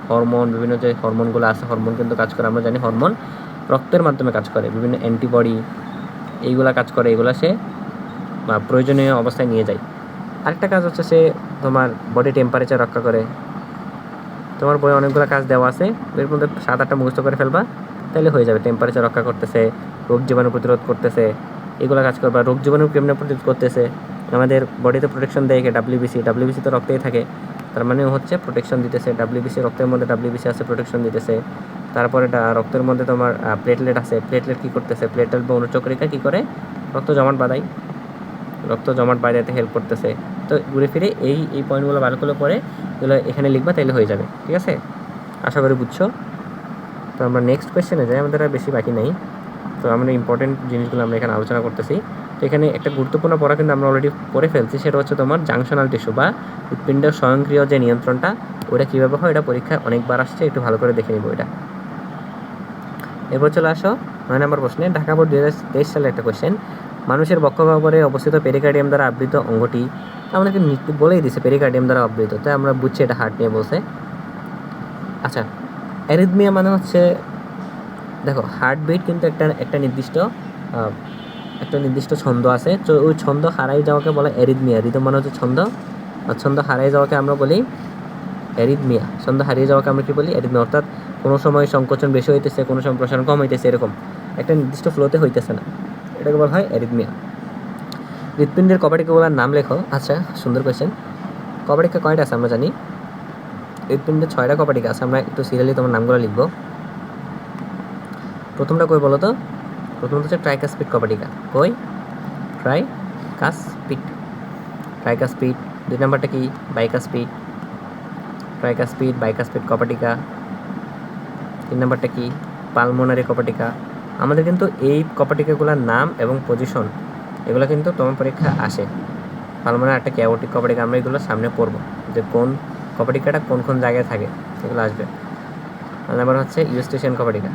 হরমোন, বিভিন্ন যে হরমোনগুলো আছে, হরমোন কিন্তু কাজ করে। আমরা জানি হরমোন রক্তের মাধ্যমে কাজ করে। বিভিন্ন অ্যান্টিবডি এইগুলা কাজ করে, এগুলা সে প্রয়োজনীয় অবস্থায় নিয়ে যায়। আরেকটা কাজ হচ্ছে সে তোমার বডি টেম্পারেচার রক্ষা করে। তোমার বইয়ে অনেকগুলো কাজ দেওয়া আছে, এর মধ্যে 7-8টা মুখস্থ করে ফেলবা, তাহলে হয়ে যাবে। টেম্পারেচার রক্ষা করতেছে, রোগ জীবাণু প্রতিরোধ করতেছে, এগুলো কাজ করবা। রোগ জীবাণু কেমনে প্রতিরোধ করতেছে? আমাদের বডিতে প্রোটেকশন দেয় কে? ডাব্লিউবিসি তো রক্তেই থাকে, তার মানে হচ্ছে প্রোটেকশন দিতেছে। ডাব্লিউবিসি রক্তের মধ্যে ডাব্লিউবিসি আছে, প্রোটেকশন দিতেছে। তারপরে রক্তের মধ্যে তোমার প্লেটলেট আছে। প্লেটলেট কী করতেছে? প্লেটলেট বা অনুচক্রিকা কী করে? রক্ত জমাট বাঁধাইতে হেল্প করতেছে। তো ঘুরে ফিরে এই পয়েন্টগুলো ভালো করে পড়ে এগুলো এখানে লিখবা, তাইলে হয়ে যাবে। ঠিক আছে? আশা করি বুঝছো। তো আমরা নেক্সট কোয়েশ্চেনে যাই, আমাদের আর বেশি বাকি নেই। তো আমরা ইম্পর্টেন্ট জিনিসগুলো আমরা এখানে আলোচনা করতেছি। তো এখানে একটা গুরুত্বপূর্ণ পড়া কিন্তু আমরা অলরেডি পড়ে ফেলছি, সেটা হচ্ছে তোমার জাংশনাল টিস্যু বা হৃৎপিণ্ডের স্বয়ংক্রিয় যে নিয়ন্ত্রণটা, ওটা কীভাবে হয়, এটা পরীক্ষায় অনেকবার আসছে, একটু ভালো করে দেখে নিব এটা। এরপর চলে আসো 9 নম্বর প্রশ্নে। ঢাকা বোর্ড 2023 সালে একটা কোয়েশ্চেন, মানুষের বক্ষগহ্বরে অবস্থিত পেরিকার্ডিয়াম দ্বারা আবৃত অঙ্গটি, আমাদেরকে বলেই দিছে পেরিকার্ডিয়াম দ্বারা আবৃত, তাই আমরা বুঝছি এটা হার্ট নিয়ে বলছে। আচ্ছা, অ্যারিথমিয়া মানে হচ্ছে, দেখো হার্টবিট কিন্তু একটা নির্দিষ্ট ছন্দ আছে। তো ওই ছন্দ হারাই যাওয়াকে বলে অ্যারিথমিয়া। রিদম মানে হচ্ছে ছন্দ, আর ছন্দ হারাই যাওয়াকে আমরা বলি অ্যারিথমিয়া। ছন্দ হারিয়ে যাওয়াকে আমরা কি বলি? অ্যারিথমিয়া। অর্থাৎ কোনো সময় সংকোচন বেশি হইতেছে, কোনো সময় প্রসারণ কম হইতেছে, এরকম একটা নির্দিষ্ট ফ্লোতে হইতেছে না, এটাকে বলা হয় অ্যারিথমিয়া। হৃৎপিণ্ডের কপাটিকাগুলোর নাম লেখো। আচ্ছা, সুন্দর কোয়েশ্চেন। কপাটিকা কয়টা আছে আমরা জানি? হৃৎপিণ্ডের 6টা কপাটিকা আছে। আমরা একটু সিরিয়ালি তোমার নামগুলো লিখবো। প্রথমটা কই বলো তো? প্রথমটা হচ্ছে ট্রাইকাসপিড কপাটিকা। কই? ট্রাইকাসপিড। 2 নাম্বারটা কি? বাইকাসপিড কপাটিকা। 3 নাম্বারটা কি? পালমোনারি কপাটিকা। আমাদের কিন্তু এই কপাটিকাগুলোর নাম এবং পজিশন এগুলো কিন্তু তোমার পরীক্ষা আসে। পালমোনারি একটা ক্যাওটিক কপাটিকা, আমরা এগুলো সামনে পড়বো, যে কোন কপাটিকাটা কোন জায়গায় থাকে, এগুলো আসবে। নাম্বার হচ্ছে ইউস্টেশিয়ান কপাটিকা,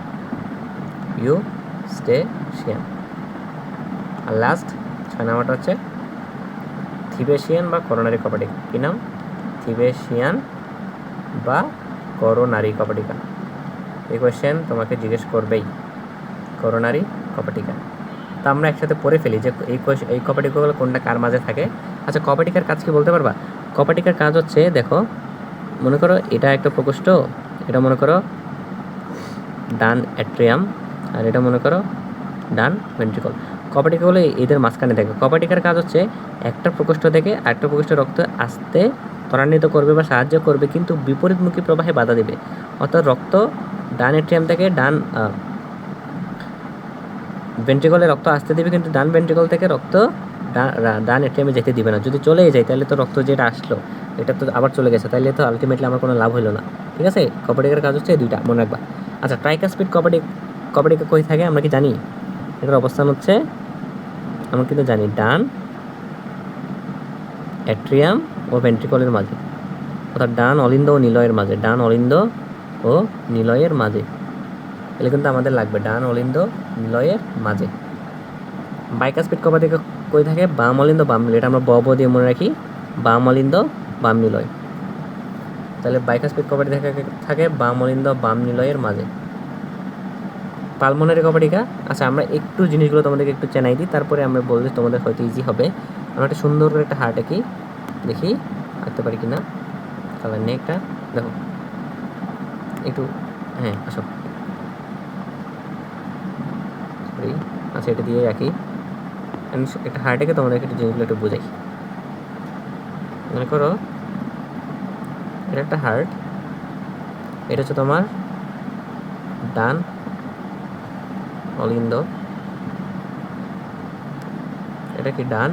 আর লাস্ট 6 নাম্বারটা হচ্ছে থিবেশিয়ান বা করোনারি কপাটিকা। কি নাম? থিবেশিয়ান বা করোনারি কপাটিকা। এই কোয়েশ্চেন তোমাকে জিজ্ঞেস করবেই, করোনারি কপাটিকা। তা আমরা একসাথে পড়ে ফেলি যে এই কপাটিকাগুলো কোনটা কার মাঝে থাকে। আচ্ছা, কপাটিকার কাজ কি বলতে পারবা? কপাটিকার কাজ হচ্ছে, দেখো মনে করো এটা একটা প্রকোষ্ঠ, এটা মনে করো ডান অ্যাট্রিয়াম, আর এটা মনে করো ডান ভেন্ট্রিকল। কপাটিকা এদের মাঝখানে থাকে। কপাটিকার কাজ হচ্ছে একটা প্রকোষ্ঠ থেকে আরেকটা প্রকোষ্ঠে রক্ত আসতে ত্বরান্বিত করবে বা সাহায্য করবে, কিন্তু বিপরীতমুখী প্রবাহে বাধা দেবে। অর্থাৎ রক্ত ডান এট্রিয়াম থেকে ডান ভেন্ট্রিকলে রক্ত আসতে দেবে, কিন্তু ডান ভেন্ট্রিকল থেকে রক্ত ডান এট্রিয়ামে যেতে দিবে না। যদি চলেই যায় তাহলে তো রক্ত যেটা আসলো এটা তো আবার চলে গেছে, তাহলে তো আলটিমেটলি আমার কোনো লাভ হলো না। ঠিক আছে, কপাটিকার কাজ হচ্ছে এই দুইটা, মনে রাখবা। আচ্ছা, ট্রাইকাসপিড কপাটিকা কই থাকে আমরা কি জানি? এটার অবস্থান হচ্ছে আমরা কিন্তু জানি ডান অ্যাট্রিয়াম ও ভেন্ট্রিকলের মাঝে, অর্থাৎ ডান অলিন্দ ও নিলয়ের মাঝে, ডান অলিন্দ ও নিলয়ের মাঝে। এগুলো কিন্তু আমাদের লাগবে, ডান অলিন্দ নিলয়ের মাঝে। বাইকাসপিড কপাটিকা কই থাকে? বাম অলিন্দ বাম নিলয়। এটা আমরা ব দিয়ে মনে রাখি, বাম অলিন্দ বাম নিলয়। তাহলে বাইকাসপিড কপাটিকা থাকে বাম অলিন্দ বাম নিলয়ের মাঝে। পালমোনারি কপাটিকা, আচ্ছা আমরা একটু জিনিসগুলো তোমাদেরকে একটু চেনাই দিই, তারপরে আমরা বললে তোমাদের হয়তো ইজি হবে। আমরা একটা সুন্দর করে একটা হার্ট আঁকি, দেখি আঁকতে পারি কি না। কালার নেই একটা, দেখো একটু, হ্যাঁ আসো, সরি, আচ্ছা এটা দিয়ে রাখি। একটা হার্ট এঁকে তোমাদেরকে একটু জিনিসগুলো একটু বোঝাই। মনে করো এটা একটা হার্ট, এটা হচ্ছে তোমার ডান অলিন্দ, এটা কি ডান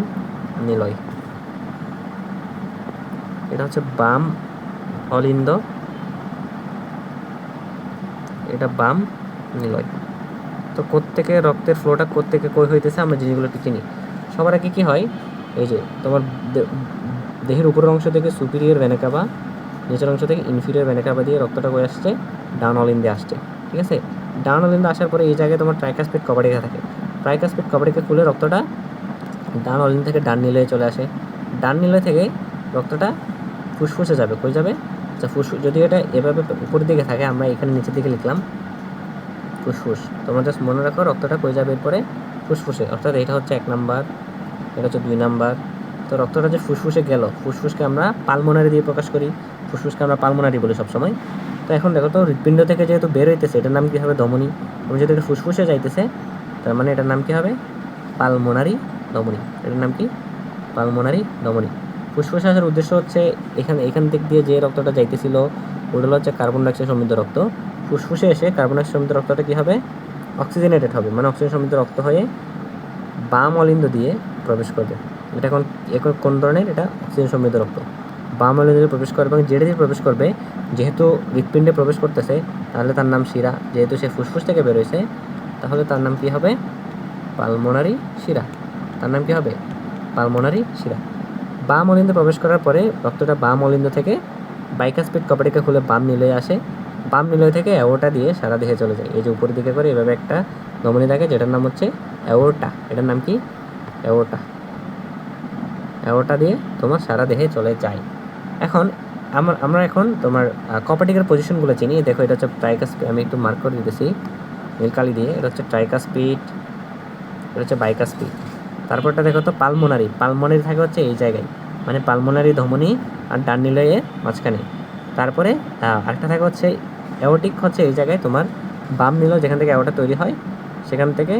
নিলয়, এটা হচ্ছে বাম অলিন্দ, এটা বাম নিলয়। তো কোত্থেকে রক্তের ফ্লোটা কোত্থেকে কই হইতেছে আমরা জিনিসগুলো একটু চিনি। সবার আগে কী হয়, এই যে তোমার দেহের উপরের অংশ থেকে সুপিরিয়র ভেনা কাভা, নিচের অংশ থেকে ইনফিরিয়র ভেনা কাভা দিয়ে রক্তটা কই আসছে? ডান অলিন্দে আসছে। ঠিক আছে, ডান অলিন্দে আসার পরে এই জায়গায় তোমার ট্রাইকাসপিড কপাটিকা থাকে। ট্রাইকাসপিড কপাটিকা খুলে রক্তটা ডান অলিন্দ থেকে ডান নিলয়ে চলে আসে। ডান নিলয় থেকে রক্তটা ফুসফুসে যাবে, কই যাবে? আচ্ছা, ফুসফুস যদি এটা এভাবে উপরের দিকে থাকে, আমরা এখানে নিচের দিকে লিখলাম ফুসফুস। তোমরা জাস্ট মনে রাখো রক্তটা কই যাবে এরপরে? ফুসফুসে। অর্থাৎ এটা হচ্ছে 1 নাম্বার, এটা হচ্ছে 2 নাম্বার। তো রক্তটা যে ফুসফুসে গেল, ফুসফুসকে আমরা পালমোনারি দিয়ে প্রকাশ করি, ফুসফুসকে আমরা পালমোনারি বলি সবসময়। তো এখন দেখো তো হৃৎপিণ্ড থেকে যেহেতু বের হইতেছে, এটার নাম কী হবে? ধমনী। এবং যেহেতু এটা ফুসফুসে যাইতেছে, তার মানে এটার নাম কী হবে? পালমোনারি ধমনী। এটার নাম কি? পালমোনারি ধমনী। ফুসফুসে আসার উদ্দেশ্য হচ্ছে এখান দিক দিয়ে যে রক্তটা যাইতেছিল ওটা হচ্ছে কার্বন ডাইঅক্সাইড সমৃদ্ধ রক্ত। ফুসফুসে এসে কার্বন ডাইঅক্সাইড সমৃদ্ধ রক্তটা কী হবে? অক্সিজেনেটেড হবে, মানে অক্সিজেন সমৃদ্ধ রক্ত হয়ে বাম অলিন্দ দিয়ে প্রবেশ করবে। এটা এখন কোন ধরনের? এটা অক্সিজেন সমৃদ্ধ রক্ত বাম অলিন্দ দিয়ে প্রবেশ করবে, এবং যেটা দিয়ে প্রবেশ করবে, যেহেতু হৃৎপিণ্ডে প্রবেশ করতেছে তাহলে তার নাম শিরা। যেহেতু সে ফুসফুস থেকে বেরোয়েছে তাহলে তার নাম কী হবে? পালমোনারি শিরা। তার নাম কী হবে? পালমোনারি শিরা। বাম অলিন্দে প্রবেশ করার পরে রক্তটা বাম অলিন্দ থেকে বাইকাসপিড কপাটিকা খুলে বাম নিলয়ে আসে। বাম নিলয় থেকে অ্যাওর্টা দিয়ে সারা দেহে চলে যায়। এই যে উপরের দিকে করে এভাবে একটা ধমনী থাকে, যেটার নাম হচ্ছে অ্যাওর্টা। এটার নাম কি? অ্যাওর্টা। অ্যাওর্টা দিয়ে তোমার সারা দেহে চলে যায়। এখন আমরা এখন তোমার কপাটিকার পজিশনগুলো চিনি। দেখো এটা হচ্ছে ট্রাইকাসপিড, আমি একটু মার্ক করে দিতেছি নীলকালি দিয়ে। এটা হচ্ছে ট্রাইকাসপিড, এটা হচ্ছে বাইকাসপিড। তারপরটা দেখো তো পালমোনারি। পালমোনারি থাকে হচ্ছে এই জায়গায়, মানে পালমোনারি ধমনী আর ডান নিলয়ে মাঝখানে। তারপরে আরেকটা থাকে হচ্ছে অ্যাওর্টিক, হচ্ছে এই জায়গায় তোমার বাম নিলয়, যেখান থেকে অ্যাওর্টা তৈরি হয় সেখান থেকে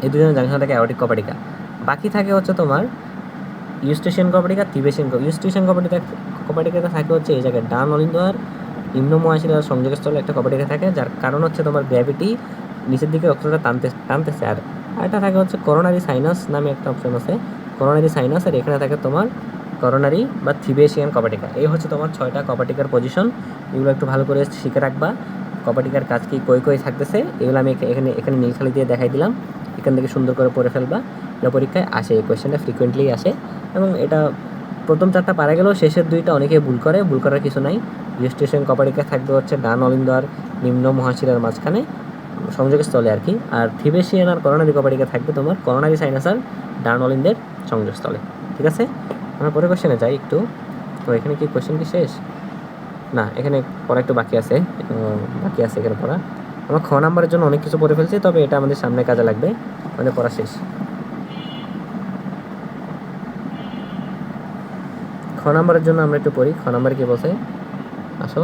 এই দুজনের জাংশন থাকে অ্যাওর্টিক কপাটিকা। বাকি থাকে হচ্ছে তোমার ইউস্টেশিয়ান কপাটিকা, ইউস্টেশিয়ান কপাটিকাটা থাকে হচ্ছে এই জায়গায় ডান অলিন্দ আর নিম্ন মহাশিরার সংযোগস্থলে একটা কপাটিকা থাকে, যার কারণ হচ্ছে তোমার গ্র্যাভিটি নিচের দিকে রক্তটা টানতেছে। আর এটা থাকে হচ্ছে করোনারি সাইনাস নামে একটা অপশন আছে, করোনারি সাইনাস। আর এখানে থাকে তোমার করোনারি বা থিবেশিয়ান কপাটিকা। এই হচ্ছে তোমার 6টা কপাটিকার পজিশন। এগুলো একটু ভালো করে শিখে রাখবা। কপাটিকার কাজ কি, কই থাকতেছে, এগুলো আমি এখানে নীলখালি দিয়ে দেখাই দিলাম। এখান থেকে সুন্দর করে পড়ে ফেলবা। এটা পরীক্ষায় আসে, এই কোয়েশ্চেনটা ফ্রিকোয়েন্টলি আসে। এবং এটা প্রথম 4টা পারা গেলেও শেষের 2টা অনেকে ভুল করে, ভুল করার কিছু নাই। ইউস্টেশিয়ান কপাটিকা থাকবে হচ্ছে ডান অলিন্দ আর নিম্ন মহাশিরার মাঝখানে সংযোগস্থলে আর কি। আর থিবেশিয়ান আর করোনারি কপাটিকা থাকবে তোমার করোনারি সাইনাস আর ডান অলিন্দের সংযোগস্থলে। ঠিক আছে, আমরা পরে কোশ্চেনে যাই একটু। তো এখানে কি কোশ্চেন কি শেষ? না, এখানে পড়া একটু বাকি আছে এখানে পড়া। আমরা খ নাম্বারের জন্য অনেক কিছু পড়ে ফেলছি, তবে এটা আমাদের সামনে কাজে লাগবে, আমাদের পড়া শেষ। খ নাম্বারের জন্য আমরা একটু পড়ি। খ নাম্বারে কি বলছে? আসো,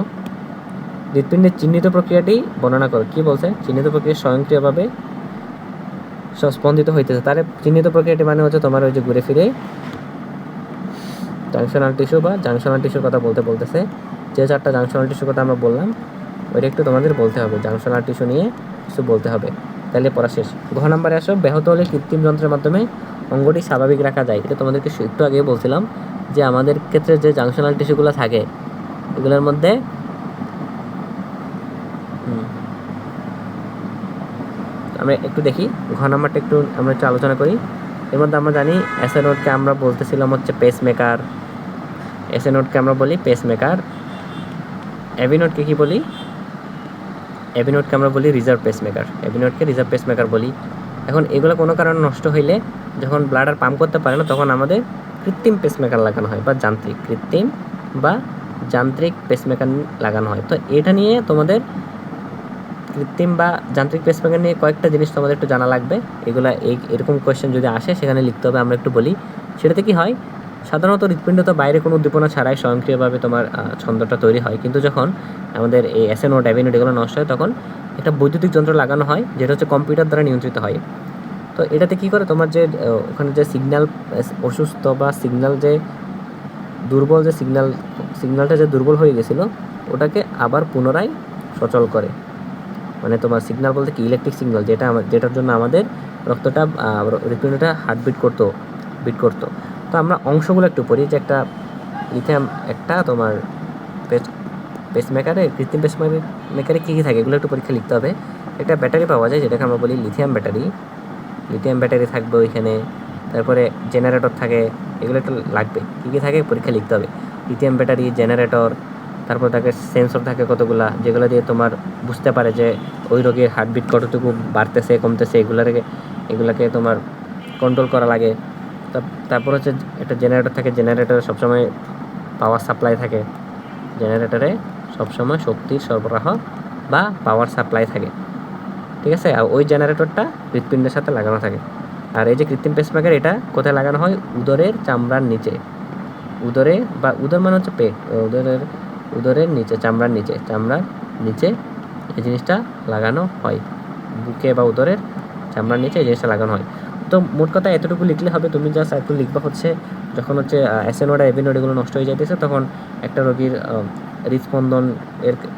হৃৎপিণ্ডের চিহ্নিত প্রক্রিয়াটি বর্ণনা করো। কি বলছে? চিহ্নিত প্রক্রিয়া স্বয়ংক্রিয়ভাবে স্পন্দিত হইতেছে। তার চিহ্নিত প্রক্রিয়াটি মানে হচ্ছে তোমার ওই যে ঘুরে ফিরে জাংশনাল টিস্যু বা জাংশনাল টিস্যুর কথা বলতেছে। যে 4টা জাংশনাল টিস্যুর কথা আমরা বললাম ওইটা একটু তোমাদের বলতে হবে, জাংশনাল টিস্যু নিয়ে কিছু বলতে হবে, তাহলে পড়া শেষ। ঘ নম্বরে আসো, ব্যাহত হলে কৃত্রিম যন্ত্রের মাধ্যমে অঙ্গটি স্বাভাবিক রাখা যায়। এটা তোমাদেরকে একটু আগেই বলছিলাম যে আমাদের ক্ষেত্রে যে জাংশনাল টিস্যুগুলো থাকে এগুলোর মধ্যে আমরা একটু দেখি, ঘ নাম্বারটা একটু আমরা একটু আলোচনা করি। এর মধ্যে আমরা জানি অ্যাসেনোডকে আমরা বলতেছিলাম হচ্ছে পেসমেকার, অ্যাসেনোডকে আমরা বলি পেসমেকার। অ্যাভিনোডকে কি বলি? অ্যাভিনোডকে আমরা বলি রিজার্ভ পেসমেকার, অ্যাভিনোডকে রিজার্ভ পেসমেকার বলি। এখন এগুলো কোনো কারণে নষ্ট হইলে যখন ব্লাডার পাম্প করতে পারে না তখন আমাদের কৃত্রিম পেসমেকার লাগানো হয় বা যান্ত্রিক পেসমেকার লাগানো হয়। তো এটা নিয়ে তোমাদের কৃত্রিম বা যান্ত্রিক পেসমেকার নিয়ে কয়েকটা জিনিস তোমাদের একটু জানা লাগবে। এগুলা এরকম কোয়েশ্চেন যদি আসে সেখানে লিখতে হবে। আমরা একটু বলি সেটাতে কি হয়, সাধারণত হৃৎপিণ্ড তো বাইরে কোনো উদ্দীপনা ছাড়াই স্বয়ংক্রিয়ভাবে তোমার ছন্দটা তৈরি হয়, কিন্তু যখন আমাদের এই অ্যাসেনোড অ্যাভিনোড এগুলো নষ্ট হয় তখন একটা বৈদ্যুতিক যন্ত্র লাগানো হয় যেটা হচ্ছে কম্পিউটার দ্বারা নিয়ন্ত্রিত হয়। তো এটাতে কি করে, তোমার যে ওখানে যে সিগন্যাল অসুস্থ বা সিগন্যাল যে দুর্বল, যে সিগন্যালটা যে দুর্বল হয়ে গেছিলো ওটাকে আবার পুনরায় সচল করে। মানে তোমার সিগন্যাল বলতে কি, ইলেকট্রিক সিগন্যাল, যেটার জন্য আমাদের রক্তটা হৃৎপিণ্ডটা হার্টবিট করতো। তো আমরা অংশগুলো একটু পড়ি যে একটা লিথিয়াম, একটা তোমার পেসমেকারে, কৃত্রিম পেসমেকারে কী কী থাকে এগুলো একটু পরীক্ষা লিখতে হবে। একটা ব্যাটারি পাওয়া যায় যেটাকে আমরা বলি লিথিয়াম ব্যাটারি থাকবে ওইখানে, তারপরে জেনারেটর থাকে, এগুলো একটু লাগবে। কী কী থাকে পরীক্ষা লিখতে হবে। লিথিয়াম ব্যাটারি, জেনারেটর, তারপর থাকে সেন্সর থাকে কতগুলা, যেগুলো দিয়ে তোমার বুঝতে পারে যে ওই রোগীর হার্টবিট কতটুকু বাড়তেছে কমতেছে, এগুলাকে তোমার কন্ট্রোল করা লাগে। তারপর হচ্ছে একটা জেনারেটর থাকে, জেনারেটরে সবসময় পাওয়ার সাপ্লাই থাকে, জেনারেটরে সবসময় শক্তির সরবরাহ বা পাওয়ার সাপ্লাই থাকে, ঠিক আছে। আর ওই জেনারেটরটা হৃৎপিণ্ডের সাথে লাগানো থাকে। আর এই যে কৃত্রিম পেসমেকার, এটা কোথায় লাগানো হয়? উদরের চামড়ার নিচে, উদর মানে হচ্ছে পেট, উদরের নিচে, চামড়ার নিচে এই জিনিসটা লাগানো হয়। বুকে বা উদরের চামড়ার নিচে এই জিনিসটা লাগানো হয়। তো মোট কথা এতটুকু লিখলে হবে। তুমি জাস্ট একটু লিখবা হচ্ছে যখন হচ্ছে অ্যাসেনোড অ্যাভিনোড এগুলো নষ্ট হয়ে যাইতেছে তখন একটা রোগীর হৃদস্পন্দন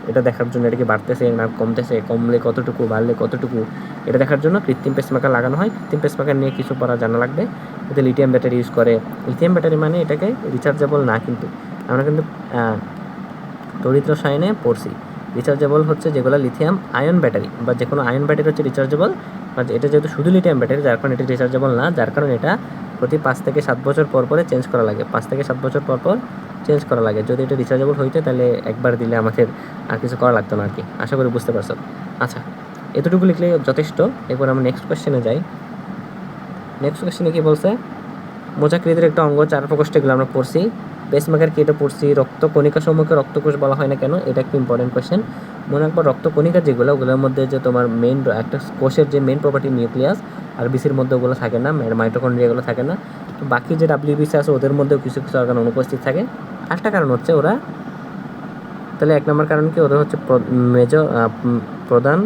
এটা দেখার জন্য, এটা কি বাড়তেছে না কমতেছে, কমলে কতটুকু, বাড়লে কতটুকু, এটা দেখার জন্য কৃত্রিম পেসমেকার লাগানো হয়। কৃত্রিম পেসমেকার নিয়ে কিছু পড়া জানা লাগবে। এতে লিথিয়াম ব্যাটারি ইউজ করে। লিথিয়াম ব্যাটারি মানে এটাকে রিচার্জেবল না, কিন্তু আমরা কিন্তু তড়িৎ রসায়নে পড়ছি। রিচার্জেবল হচ্ছে যেগুলো লিথিয়াম আয়ন ব্যাটারি বা যে কোনো আয়ন ব্যাটারি হচ্ছে রিচার্জেবল, বা এটা যেহেতু শুধু লিথিয়াম ব্যাটারি যার কারণে এটা রিচার্জেবল না, যার কারণে এটা প্রতি 5 থেকে 7 বছর পর পরে চেঞ্জ করা লাগে। 5 থেকে 7 বছর পর পর চেঞ্জ করা লাগে। যদি এটা রিচার্জেবল হইতে তাহলে একবার দিলে আমাদের আর কিছু করা লাগতো না আর কি। আশা করি বুঝতে পারছো। আচ্ছা, এতটুকু লিখলে যথেষ্ট। এরপর আমরা নেক্সট কোয়েশ্চেনে যাই। নেক্সট কোয়েশ্চেনে কি বলছে, মোচাকৃতির একটা অঙ্গ, 4 প্রকোষ্ঠ, এগুলো আমরা পড়ছি। পেসমেকার কি, এটা পড়ছি। রক্তকণিকা সমূহকে রক্তকোষ বলা হয় না কেন, এটা একটা ইম্পর্টেন্ট কোয়েশ্চেন। মনে রাখবো রক্তকণিকা যেগুলো, ওগুলোর মধ্যে যে তোমার মেইন একটা কোষের যে মেইন প্রপার্টি নিউক্লিয়াস, আর বিসির মধ্যে ওগুলো থাকে না, মাইটোকন্ড্রিয়া এগুলো থাকে না। তো বাকি যে ডাব্লিউবিসি আছে ওদের মধ্যেও কিছু কিছু অর্গান অনুপস্থিত থাকে। আরেকটা কারণ হচ্ছে ওরা, তাহলে 1 নম্বর কারণ কি, ওদের হচ্ছে প্রধান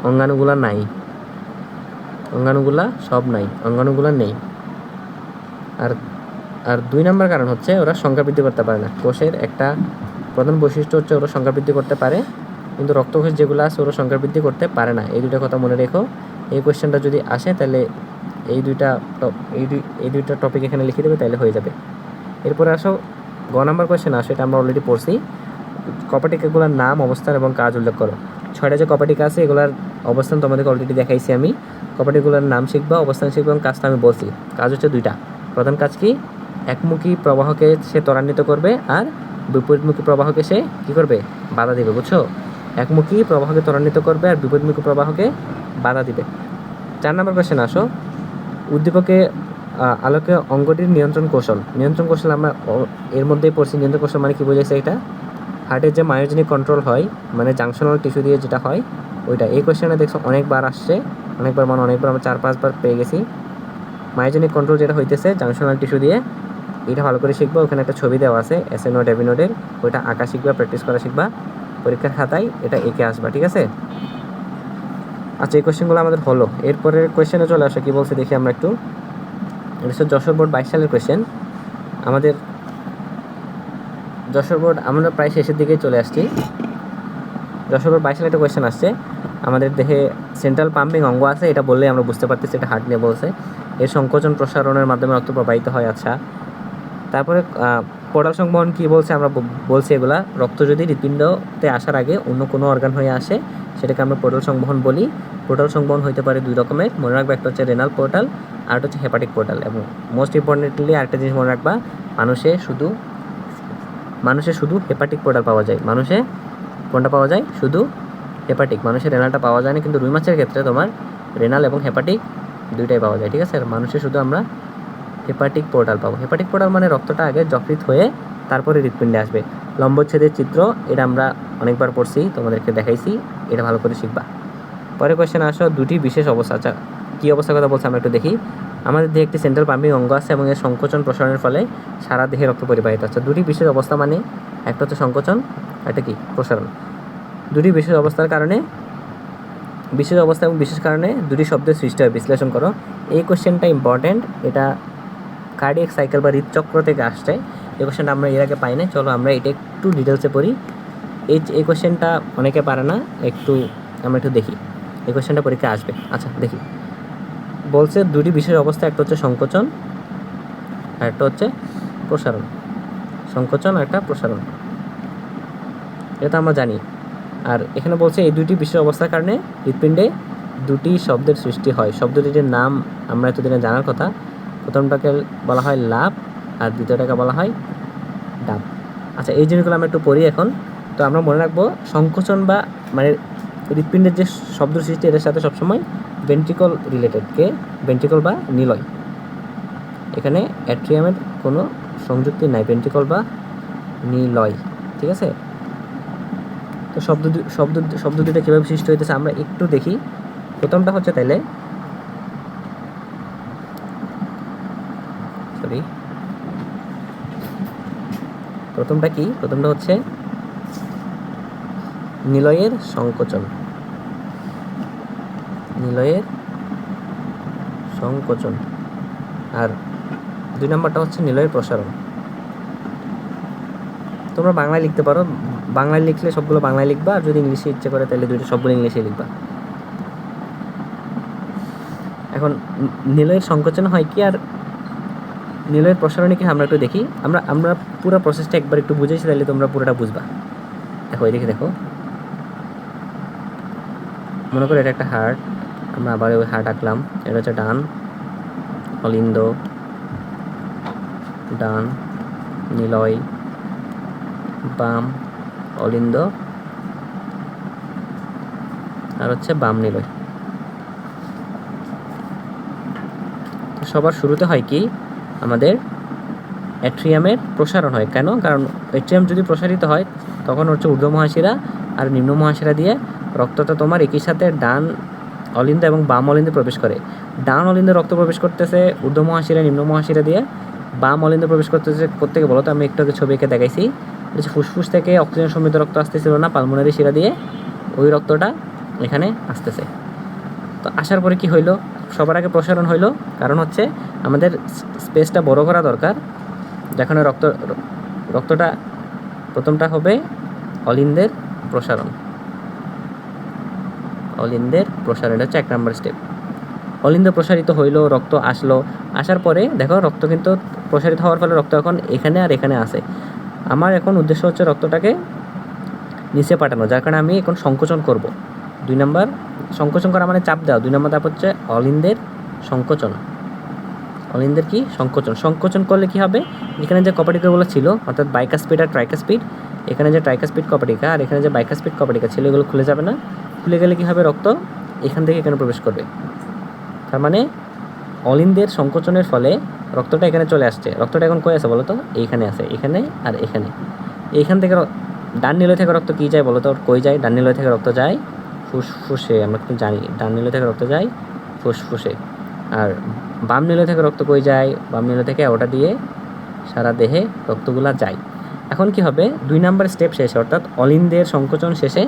অঙ্গাণুগুলা নাই, অঙ্গাণুগুলা সব নাই, অঙ্গাণুগুলা নেই। আর 2 নম্বর কারণ হচ্ছে ওরা সংখ্যা বৃদ্ধি করতে পারে না। কোষের একটা প্রধান বৈশিষ্ট্য হচ্ছে ওরা সংখ্যা বৃদ্ধি করতে পারে, কিন্তু রক্তকোষ যেগুলো আছে ওরা সংখ্যা বৃদ্ধি করতে পারে না। এই দুইটা কথা মনে রেখো। এই কোয়েশ্চেনটা যদি আসে তাহলে এই দুইটা টপিক এখানে লিখে দেবে, তাহলে হয়ে যাবে। এরপরে আসো গ নম্বর কোয়েশ্চেন আসো, এটা আমরা অলরেডি পড়ছি। কপাটিকাগুলোর নাম, অবস্থান এবং কাজ উল্লেখ করো। 6টা যে কপাটিকা আছে এগুলোর অবস্থান তোমাদেরকে অলরেডি দেখাইছি আমি। কপাটিগুলোর নাম শিখবা, অবস্থান শিখবা এবং কাজটা আমি বলছি। কাজ হচ্ছে 2টা। প্রধান কাজ কি, একমুখী প্রবাহকে সে ত্বরান্বিত করবে আর বিপরীতমুখী প্রবাহকে সে কী করবে, বাধা দিবে। বুঝছো, একমুখী প্রবাহকে ত্বরান্বিত করবে আর বিপরীতমুখী প্রবাহকে বাধা দিবে। 4 নম্বর কোয়েশ্চেন আসো, উদ্দীপকে আলোকে অঙ্গটির নিয়ন্ত্রণ কৌশল। আমরা এর মধ্যেই পড়ছি। নিয়ন্ত্রণ কৌশল মানে কি বোঝাইছে, এটা হার্টের যে মায়োজেনিক কন্ট্রোল হয়, মানে জাংশনাল টিস্যু দিয়ে যেটা হয় ওইটা। এই কোয়েশ্চেনে দেখছো অনেকবার আসছে, অনেকবার আমরা 4-5 বার পেয়ে গেছি। মায়োজেনিক কন্ট্রোল যেটা হইতেছে জাংশনাল টিস্যু দিয়ে, এটা ভালো করে শিখবা। ওখানে একটা ছবি দেওয়া আছে অ্যাসেনোড অ্যাভিনোডের, ওইটা আঁকা শিখবা, প্র্যাকটিস করা শিখবা। পরীক্ষার খাতায় এটা এঁকে আসবা, ঠিক আছে? আচ্ছা, এই কোয়েশ্চেনগুলো আমাদের হলো। এরপরের কোয়েশ্চেনে চলে আসো, কি বলছে দেখি আমরা একটু। এটা হচ্ছে যশোর বোর্ড 22 সালের কোয়েশ্চেন। আমাদের যশোর বোর্ড আমরা প্রায় শেষের দিকেই চলে আসছি। যশোর বোর্ড 22 সালে একটা কোয়েশ্চেন আসছে, আমাদের দেহে সেন্ট্রাল পাম্পিং অঙ্গ আছে, এটা বললেই আমরা বুঝতে পারতেছি এটা হার্ট নিয়ে বলছে। এর সংকোচন প্রসারণের মাধ্যমে রক্ত প্রবাহিত হয়। আচ্ছা, তারপরে পোর্টাল সংবহন কি বলছে আমরা বলছি এগুলা। রক্ত যদি হৃৎপিণ্ডতে আসার আগে অন্য কোনো অর্গান হয়ে আসে সেটাকে আমরা পোর্টাল সংবহন বলি। পোর্টাল সংবহন হইতে পারে 2 রকমের, মনে রাখবা, একটা হচ্ছে রেনাল পোর্টাল আর একটা হচ্ছে হেপাটিক পোর্টাল। এবং মোস্ট ইম্পর্টেন্টলি আরেকটা জিনিস মনে রাখবা, মানুষে শুধু হেপাটিক পোর্টাল পাওয়া যায়। মানুষে কোনটা পাওয়া যায়? শুধু হেপাটিক। মানুষের রেনালটা পাওয়া যায় না, কিন্তু রুই মাছের ক্ষেত্রে তোমার রেনাল এবং হেপাটিক দুইটাই পাওয়া যায়, ঠিক আছে? আর মানুষে শুধু আমরা হেপাটিক পোর্টাল পাবো। হেপাটিক পোর্টাল মানে রক্তটা আগে যকৃৎ হয়ে তারপরে হৃৎপিণ্ডে আসবে। লম্বচ্ছেদের চিত্র এটা আমরা অনেকবার পড়ছি, তোমাদেরকে দেখাইছি, এটা ভালো করে শিখবা। পরে কোয়েশ্চেন আসো, দুটি বিশেষ অবস্থা। আচ্ছা, কী অবস্থার কথা বলছে আমরা একটু দেখি। আমাদের দেহে একটি সেন্ট্রাল পাম্পিং অঙ্গ আছে এবং এর সংকোচন প্রসারণের ফলে সারা দেহে রক্ত পরিবাহিত হচ্ছে। দুটি বিশেষ অবস্থা মানে একটা হচ্ছে সংকোচন, একটা কি? প্রসারণ। দুটি বিশেষ অবস্থার কারণে, বিশেষ অবস্থা এবং বিশেষ কারণে দুটি শব্দের সৃষ্টি হয়, বিশ্লেষণ করো। এই কোয়েশ্চেনটা ইম্পর্টেন্ট, এটা কার্ডিয়াক সাইকেল বা হৃদচক্র থেকে আসছে। এই কোয়েশ্চেনটা আমরা এর আগে পাই না। চলো আমরা এটা একটু ডিটেলসে পড়ি। এই কোয়েশ্চেনটা অনেকে পারে না, আমরা একটু দেখি। এই কোয়েশ্চেনটা পরীক্ষায় আসবে। আচ্ছা, দেখি। বলছে দুটি বিশেষ অবস্থা, একটা হচ্ছে সংকোচন আর একটা হচ্ছে প্রসারণ। সংকোচন আর একটা প্রসারণ, এটা আমরা জানি। আর এখানে বলছে এই দুটি বিশেষ অবস্থার কারণে হৃৎপিণ্ডে দুটি শব্দের সৃষ্টি হয়। শব্দ দুটির নাম আমরা এতদিনে জানার কথা। প্রথমটাকে বলা হয় লাভ আর দ্বিতীয়টাকে বলা হয় ডাব। আচ্ছা, এই জিনিসগুলো আমরা একটু পড়ি এখন। তো আমরা মনে রাখবো সংকোচন বা মানে হৃৎপিণ্ডের যে শব্দ সৃষ্টি, এটার সাথে সবসময় ভেন্ট্রিকল রিলেটেড। কে? ভেন্ট্রিকল বা নিলয়। এখানে অ্যাট্রিয়ামের কোনো সংযুক্তি নাই, ভেন্ট্রিকল বা নিলয়, ঠিক আছে? তো শব্দ দুটো কীভাবে সৃষ্টি হইতেছে আমরা একটু দেখি। প্রথমটা হচ্ছে তাইলে, প্রথমটা কি? প্রথমটা হচ্ছে নিলয়ের সংকোচন। নিলয়ের সংকোচন। আর 2 নম্বরটা হচ্ছে নিলয়ের প্রসারণ। তোমরা বাংলায় লিখতে পারো, বাংলায় লিখলে সবগুলো বাংলায় লিখবা, আর যদি ইংলিশে ইচ্ছে করে তাহলে দুইটা সবগুলো ইংলিশে লিখবা। এখন নিলয়ের সংকোচন হয় কি আর নিলয়ের প্রসারণে কি আমরা একটু দেখি। আমরা পুরো প্রসেসটা একবার একটু বুঝেছি, তাহলে তোমরা পুরোটা বুঝবা। দেখো, এদিকে দেখো, মনে করো এটা একটা হার্ট, আমরা আবার ওই হার্ট আঁকলাম। এটা হচ্ছে ডান অলিন্দ, ডান নিলয়, বাম অলিন্দ, আর হচ্ছে বাম নিলয়। সবার শুরুতে হয় কি, আমাদের অ্যাট্রিয়ামের প্রসারণ হয়। কেন? কারণ অ্যাট্রিয়াম যদি প্রসারিত হয় তখন হচ্ছে ঊর্ধ্ব মহাশিরা আর নিম্ন মহাশিরা দিয়ে রক্তটা তোমার একই সাথে ডান অলিন্দ এবং বাম অলিন্দে প্রবেশ করে। ডান অলিন্দে রক্ত প্রবেশ করতেছে ঊর্ধ্ব মহাশিরা নিম্ন মহাশিরা দিয়ে, বাম অলিন্দে প্রবেশ করতেছে কোত্থেকে বলো তো? আমি একটু আগে ছবি এঁকে দেখাইছি। ফুসফুস থেকে অক্সিজেন সমৃদ্ধ রক্ত আসতেছিল না পালমোনারি শিরা দিয়ে, ওই রক্তটা এখানে আসতেছে। তো আসার পরে কি হইলো? সবার আগে প্রসারণ হইলো, কারণ হচ্ছে আমাদের স্পেসটা বড় করা দরকার। যেখানে রক্তটা প্রথমটা হবে অলিন্দের প্রসারণ। অলিন্দের প্রসারণ হচ্ছে 1 নম্বর স্টেপ। অলিন্দ প্রসারিত হইলো, রক্ত আসলো, আসার পরে দেখো রক্ত কিন্তু প্রসারিত হওয়ার ফলে রক্ত এখন এখানে আর এখানে আসে। আমার এখন উদ্দেশ্য হচ্ছে রক্তটাকে নিচে পাঠানো, যার কারণে আমি এখন সংকোচন করব। 2 নম্বর সংকোচন করা মানে চাপ দেওয়া। 2 নম্বর ধাপ হচ্ছে অলিন্দের সংকোচন। অলিন্দের কি? সংকোচন। সংকোচন করলে কি হবে? এখানে যে কপাটিকাগুলো ছিল, অর্থাৎ বাইকাস্পিড আর ট্রাইকাস্পিড, এখানে যে ট্রাইকাস্পিড কপাটিকা আর এখানে যে বাইকাস্পিড কপাটিকা ছিল, এগুলো খুলে যাবে না। খুলে গেলে কি হবে? রক্ত এখান থেকে এখানে প্রবেশ করবে। তার মানে অলিন্দের সংকোচনের ফলে রক্তটা এখানে চলে আসছে। রক্তটা এখন কই আছে বলো তো? এইখানে আছে, এখানে আর এখানে। এইখান থেকে ডান নিলয় থেকে রক্ত কী যায় বলো তো? কই যায়? ডান নিলয় থেকে রক্ত যায় ফুসফুসে। আমরা কিন্তু জানি ডান নিলয় থেকে রক্ত যায় ফুসফুসে। আর বাম নিলয় থেকে রক্ত কই যায়? বাম নিলয় থেকে ওটা দিয়ে সারা দেহে রক্তগুলা যায়। এখন কি হবে, 2 নাম্বার স্টেপ শেষে অর্থাৎ অলিন্দের সংকোচন শেষে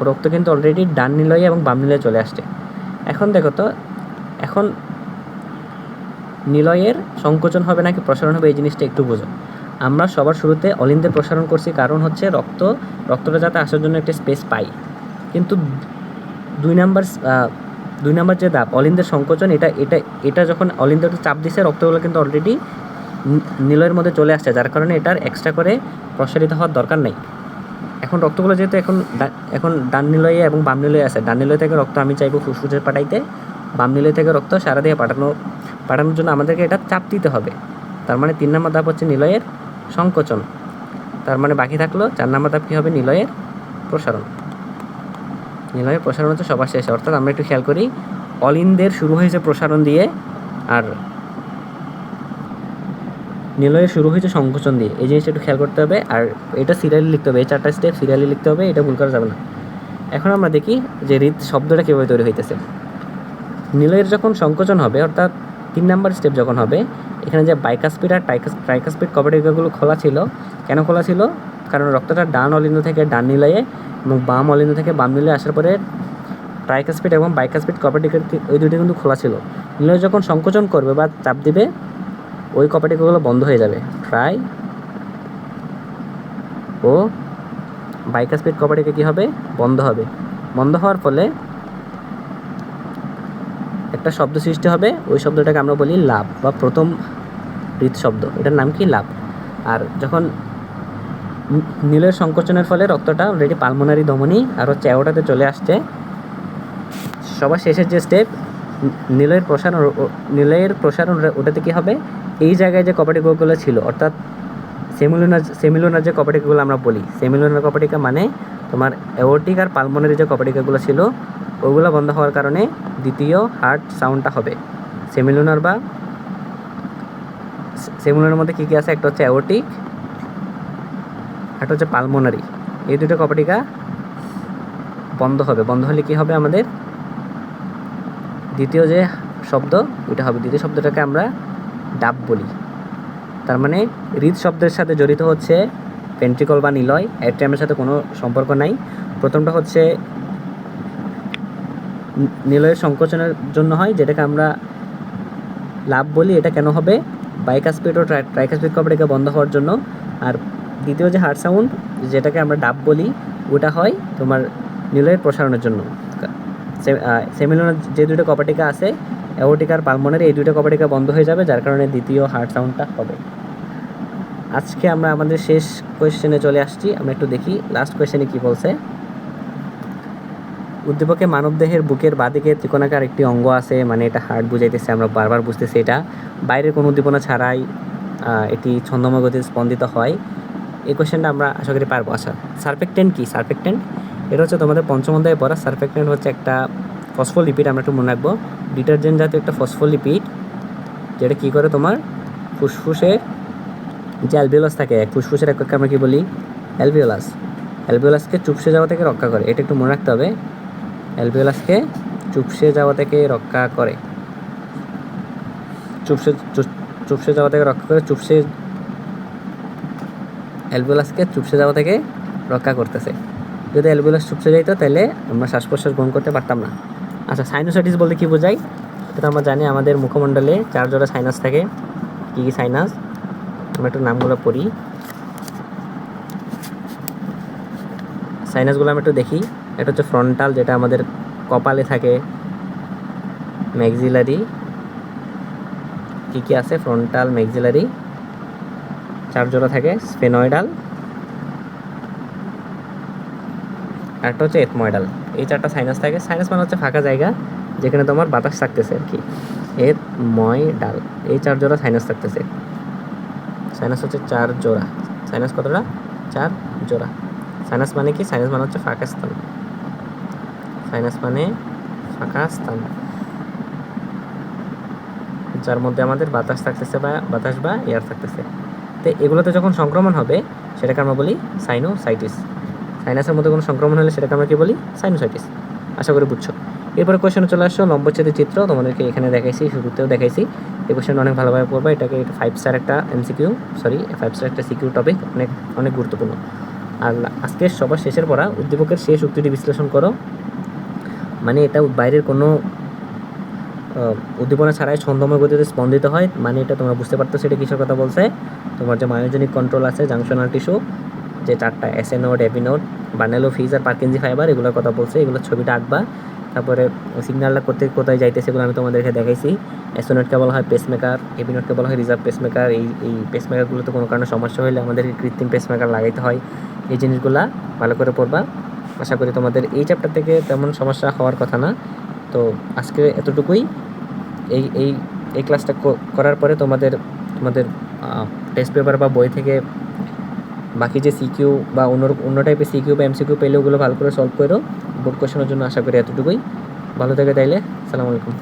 রক্ত কিন্তু অলরেডি ডান নিলয়ে এবং বাম নিলয়ে চলে আসছে। এখন দেখো তো, এখন নিলয়ের সংকোচন হবে নাকি প্রসারণ হবে এই জিনিসটা একটু বোঝো। আমরা সবার শুরুতে অলিন্দের প্রসারণ করছি, কারণ হচ্ছে রক্তটা যাতে আসার জন্য একটা স্পেস পাই। কিন্তু 2 নাম্বার যে ধাপ অলিন্দের সংকোচন, এটা যখন অলিন্দের চাপ দিছে রক্তগুলো কিন্তু অলরেডি নিলয়ের মধ্যে চলে আসছে, যার কারণে এটার এক্সট্রা করে প্রসারিত হওয়ার দরকার নেই। এখন রক্তগুলো যেহেতু এখন ডান নিলয়ে এবং বাম নিলয়ে আছে, ডান নিলয় থেকে রক্ত আমি চাইবো ফুসফুসে পাঠাইতে, বাম নিলয় থেকে রক্ত সারা দিয়ে পাঠানোর জন্য আমাদেরকে এটা চাপ দিতে হবে। তার মানে 3 নাম্বার ধাপ হচ্ছে নিলয়ের সংকোচন। তার মানে বাকি থাকলো 4 নাম্বার ধাপ কী হবে, নিলয়ের প্রসারণ। নিলয়ের প্রসারণ হচ্ছে সবার শেষে, অর্থাৎ আমরা একটু খেয়াল করি, অলিন্দের শুরু হয়েছে প্রসারণ দিয়ে আর নিলয়ের শুরু হয়েছে সংকোচন দিয়ে, এই জিনিসটা একটু খেয়াল করতে হবে। আর এটা সিরিয়ালি লিখতে হবে, এই 4টা স্টেপ সিরিয়ালি লিখতে হবে, এটা ভুল করা যাবে না। এখন আমরা দেখি যে হৃদ শব্দটা কীভাবে তৈরি হইতেছে। নিলয়ের যখন সংকোচন হবে অর্থাৎ 3 নাম্বার স্টেপ যখন হবে, এখানে যে বাইকাসপিড আর ট্রাইকাসপিড কপাটিকাগুলো খোলা ছিল। কেন খোলা ছিল? কারণ রক্তটা ডান অলিন্দ থেকে ডান নিলয়ে এবং বাম অলিন্দ থেকে বাম নিলয়ে আসার পরে ট্রাইকাসপিড এবং বাইকাসপিড কপাটিকা ওই দুটি কিন্তু খোলা ছিল। নিলয় যখন সংকোচন করবে বা চাপ দিবে, ওই কপাটিকাগুলো বন্ধ হয়ে যাবে, ট্রাই ও বাইকাসপিড কপাটিকা কী হবে, বন্ধ হবে। বন্ধ হওয়ার ফলে একটা শব্দ সৃষ্টি হবে, ওই শব্দটাকে আমরা বলি লাভ বা প্রথম হৃদ শব্দ, এটার নাম কি, লাভ। আর যখন নিলয়ের সংকোচনের ফলে রক্তটা অলরেডি পালমোনারি ধমনী আর হচ্ছে অ্যাওর্টাতে চলে আসছে, সবার শেষের যে স্টেপ নিলয়ের প্রসারণ ওটাতে কী হবে, এই জায়গায় যে কপাটিকাগুলো ছিল অর্থাৎ সেমিলুনার যে কপাটিকাগুলো আমরা বলি, সেমিলুনার কপাটিকা মানে তোমার অ্যাওর্টিক আর পালমোনারি যে কপাটিকাগুলো ছিল ওগুলো বন্ধ হওয়ার কারণে দ্বিতীয় হার্ট সাউন্ডটা হবে। সেমিলুনার মধ্যে কী কী আছে, একটা হচ্ছে অ্যাওর্টিক, একটা হচ্ছে পালমোনারি, এই দুটো কপাটিকা বন্ধ হবে। বন্ধ হলে কী হবে, আমাদের দ্বিতীয় যে শব্দ ওইটা হবে। দ্বিতীয় শব্দটাকে আমরা ডাব বলি। তার মানে হৃদ শব্দের সাথে জড়িত হচ্ছে ভেন্ট্রিকল বা নিলয়, অ্যাট্রিয়ামের সাথে কোনো সম্পর্ক নাই। প্রথমটা হচ্ছে নিলয়ের সংকোচনের জন্য হয়, যেটাকে আমরা লাভ বলি। এটা কেন হবে, বাইকাসপিড ও ট্রাইকাসপিড কপাটিকা বন্ধ হওয়ার জন্য। আর দ্বিতীয় যে হার্ট সাউন্ড যেটাকে আমরা ডাব বলি, ওটা হয় তোমার নিলয়ের প্রসারণের জন্য। সেমিলুনার যে দুটো কপাটিকা আছে অ্যাওর্টিক আর পালমোনারি, এই দুটো কপাটিকা বন্ধ হয়ে যাবে, যার কারণে দ্বিতীয় হার্ট সাউন্ডটা হবে। আজকে আমরা আমাদের শেষ কোয়েশ্চেনে চলে আসছি, আমরা একটু দেখি লাস্ট কোয়েশ্চেনে কী বলছে। উদ্দীপকে মানবদেহের বুকের বাঁদিকে ত্রিকোণাকার একটি অঙ্গ আছে, মানে এটা হার্ট বুঝাইতেছে, আমরা বারবার বুঝতেছি এটা বাইরের কোনো উদ্দীপনা ছাড়াই এটি ছন্দময় গতিতে স্পন্দিত হয়। এই কোয়েশ্চেনটা আমরা আশা করি পারবো। আচ্ছা, সারফেক্টেন্ট কি? সারফেক্টেন্ট এটা হচ্ছে তোমাদের পঞ্চম অধ্যায়ে পড়া। সারফেক্টেন্ট হচ্ছে একটা ফসফোলিপিড, আমরা একটু মনে রাখবো, ডিটারজেন্ট জাতীয় একটা ফসফোলিপিড, যেটা কী করে তোমার ফুসফুসের যে অ্যালভিওলাস থাকে, ফুসফুসের এককে আমরা কী বলি, অ্যালভিওলাসকে চুপসে যাওয়া থেকে রক্ষা করে। এটা একটু মনে রাখতে হবে, অ্যালভিওলাসকে চুপসে যাওয়া থেকে রক্ষা করে, চুপসে যাওয়া থেকে রক্ষা করে, অ্যালভিওলাসকে চুপসে যাওয়া থেকে রক্ষা করতেছে। যদি অ্যালভিওলাস চুপসে যাইতো তাহলে আমরা শ্বাস প্রশ্বাস গ্রহণ করতে পারতাম না। আচ্ছা, সাইনোসাইটিস বলতে কী বোঝায়? এটা আমরা জানি আমাদের মুখমণ্ডলে 4 জোড়া সাইনাস থাকে। কী কী সাইনাস, আমরা একটু নামগুলো পড়ি। সাইনাসগুলো আমরা একটু দেখি। এটা হচ্ছে ফ্রন্টাল, যেটা আমাদের কপালে থাকে। ম্যাক্সিলারি, কী কী আছে, ফ্রন্টাল, ম্যাক্সিলারি 4 জোড়া থাকে। স্ফেনয়েডাল, একটা হচ্ছে এথময়েডাল। এই 4টা সাইনাস থাকে। সাইনাস মানে হচ্ছে ফাঁকা জায়গা যেখানে তোমার বাতাস থাকতেছে আর কি। এথময়েডাল, এই 4 জোড়া সাইনাস থাকতেছে। সাইনাস হচ্ছে 4 জোড়া। সাইনাস কতটা? 4 জোড়া। সাইনাস মানে কি? সাইনাস মানে হচ্ছে ফাঁকা স্থান। সাইনাস মানে ফাঁকা স্থান যার মধ্যে আমাদের বাতাস থাকতেছে বা বাতাস বা এয়ার থাকতেছে। তো এগুলোতে যখন সংক্রমণ হবে সেটাকে আমরা বলি সাইনোসাইটিস। সাইনাসের মধ্যে কোনো সংক্রমণ হলে সেটাকে আমরা কি বলি? সাইনোসাইটিস। আশা করি বুঝছো। এরপরে কোয়েশনে চলে আসছো লম্বচ্ছেদের চিত্র। তোমাদেরকে এখানে দেখাইছি, শুরুতেও দেখাইছি। এই কোয়েশ্চেনটা অনেক ভালোভাবে পড়বা। এটাকে 5 স্টার একটা এমসিকিউ, 5 স্টার একটা সিকিউ টপিক, অনেক অনেক গুরুত্বপূর্ণ। আর আজকে সবার শেষের পড়া, উদ্দীপকের শেষ উক্তিটি বিশ্লেষণ করো। মানে এটা বাইরের কোনো উদ্দীপনা ছাড়াই ছন্দময় গতিতে স্পন্দিত হয়, মানে এটা তোমরা বুঝতে পারতো সেটা কিসের কথা বলছে। তোমার যে মায়োজেনিক কন্ট্রোল আছে, জাংশনাল টিস্যু, যে 4টা এসএ নোড, এপি নোড, বার্নেলোফিজ আর পার্কিনজি ফাইবার, এগুলোর কথা বলছে। এগুলোর ছবিটা আঁকবা। তারপরে সিগন্যালটা করতে কোথায় যাইতেছে এগুলো আমি তোমাদেরকে দেখাইছি। এসও নোডকে বলা হয় পেসমেকার, এপি নোডকে বলা হয় রিজার্ভ পেসমেকার। এই পেসমেকারগুলোতে কোনো কারণে সমস্যা হলে আমাদেরকে কৃত্রিম পেসমেকার লাগাইতে হয়। এই জিনিসগুলা ভালো করে পড়বা। আশা করি তোমাদের এই চ্যাপ্টার থেকে তেমন সমস্যা হওয়ার কথা না। তো আজকে এতটুকুই। এই এই এই ক্লাসটা করার পরে তোমাদের টেস্ট পেপার বা বই থেকে বাকি যে সিকিউ বা অন্য টাইপের সিকিউ বা এমসিকিউ পেলে ওগুলো ভালো করে সলভ করো। বোর্ড কোয়েশনের জন্য আশা করি এতটুকুই। ভালো থেকে তাইলে, আসসালামু আলাইকুম।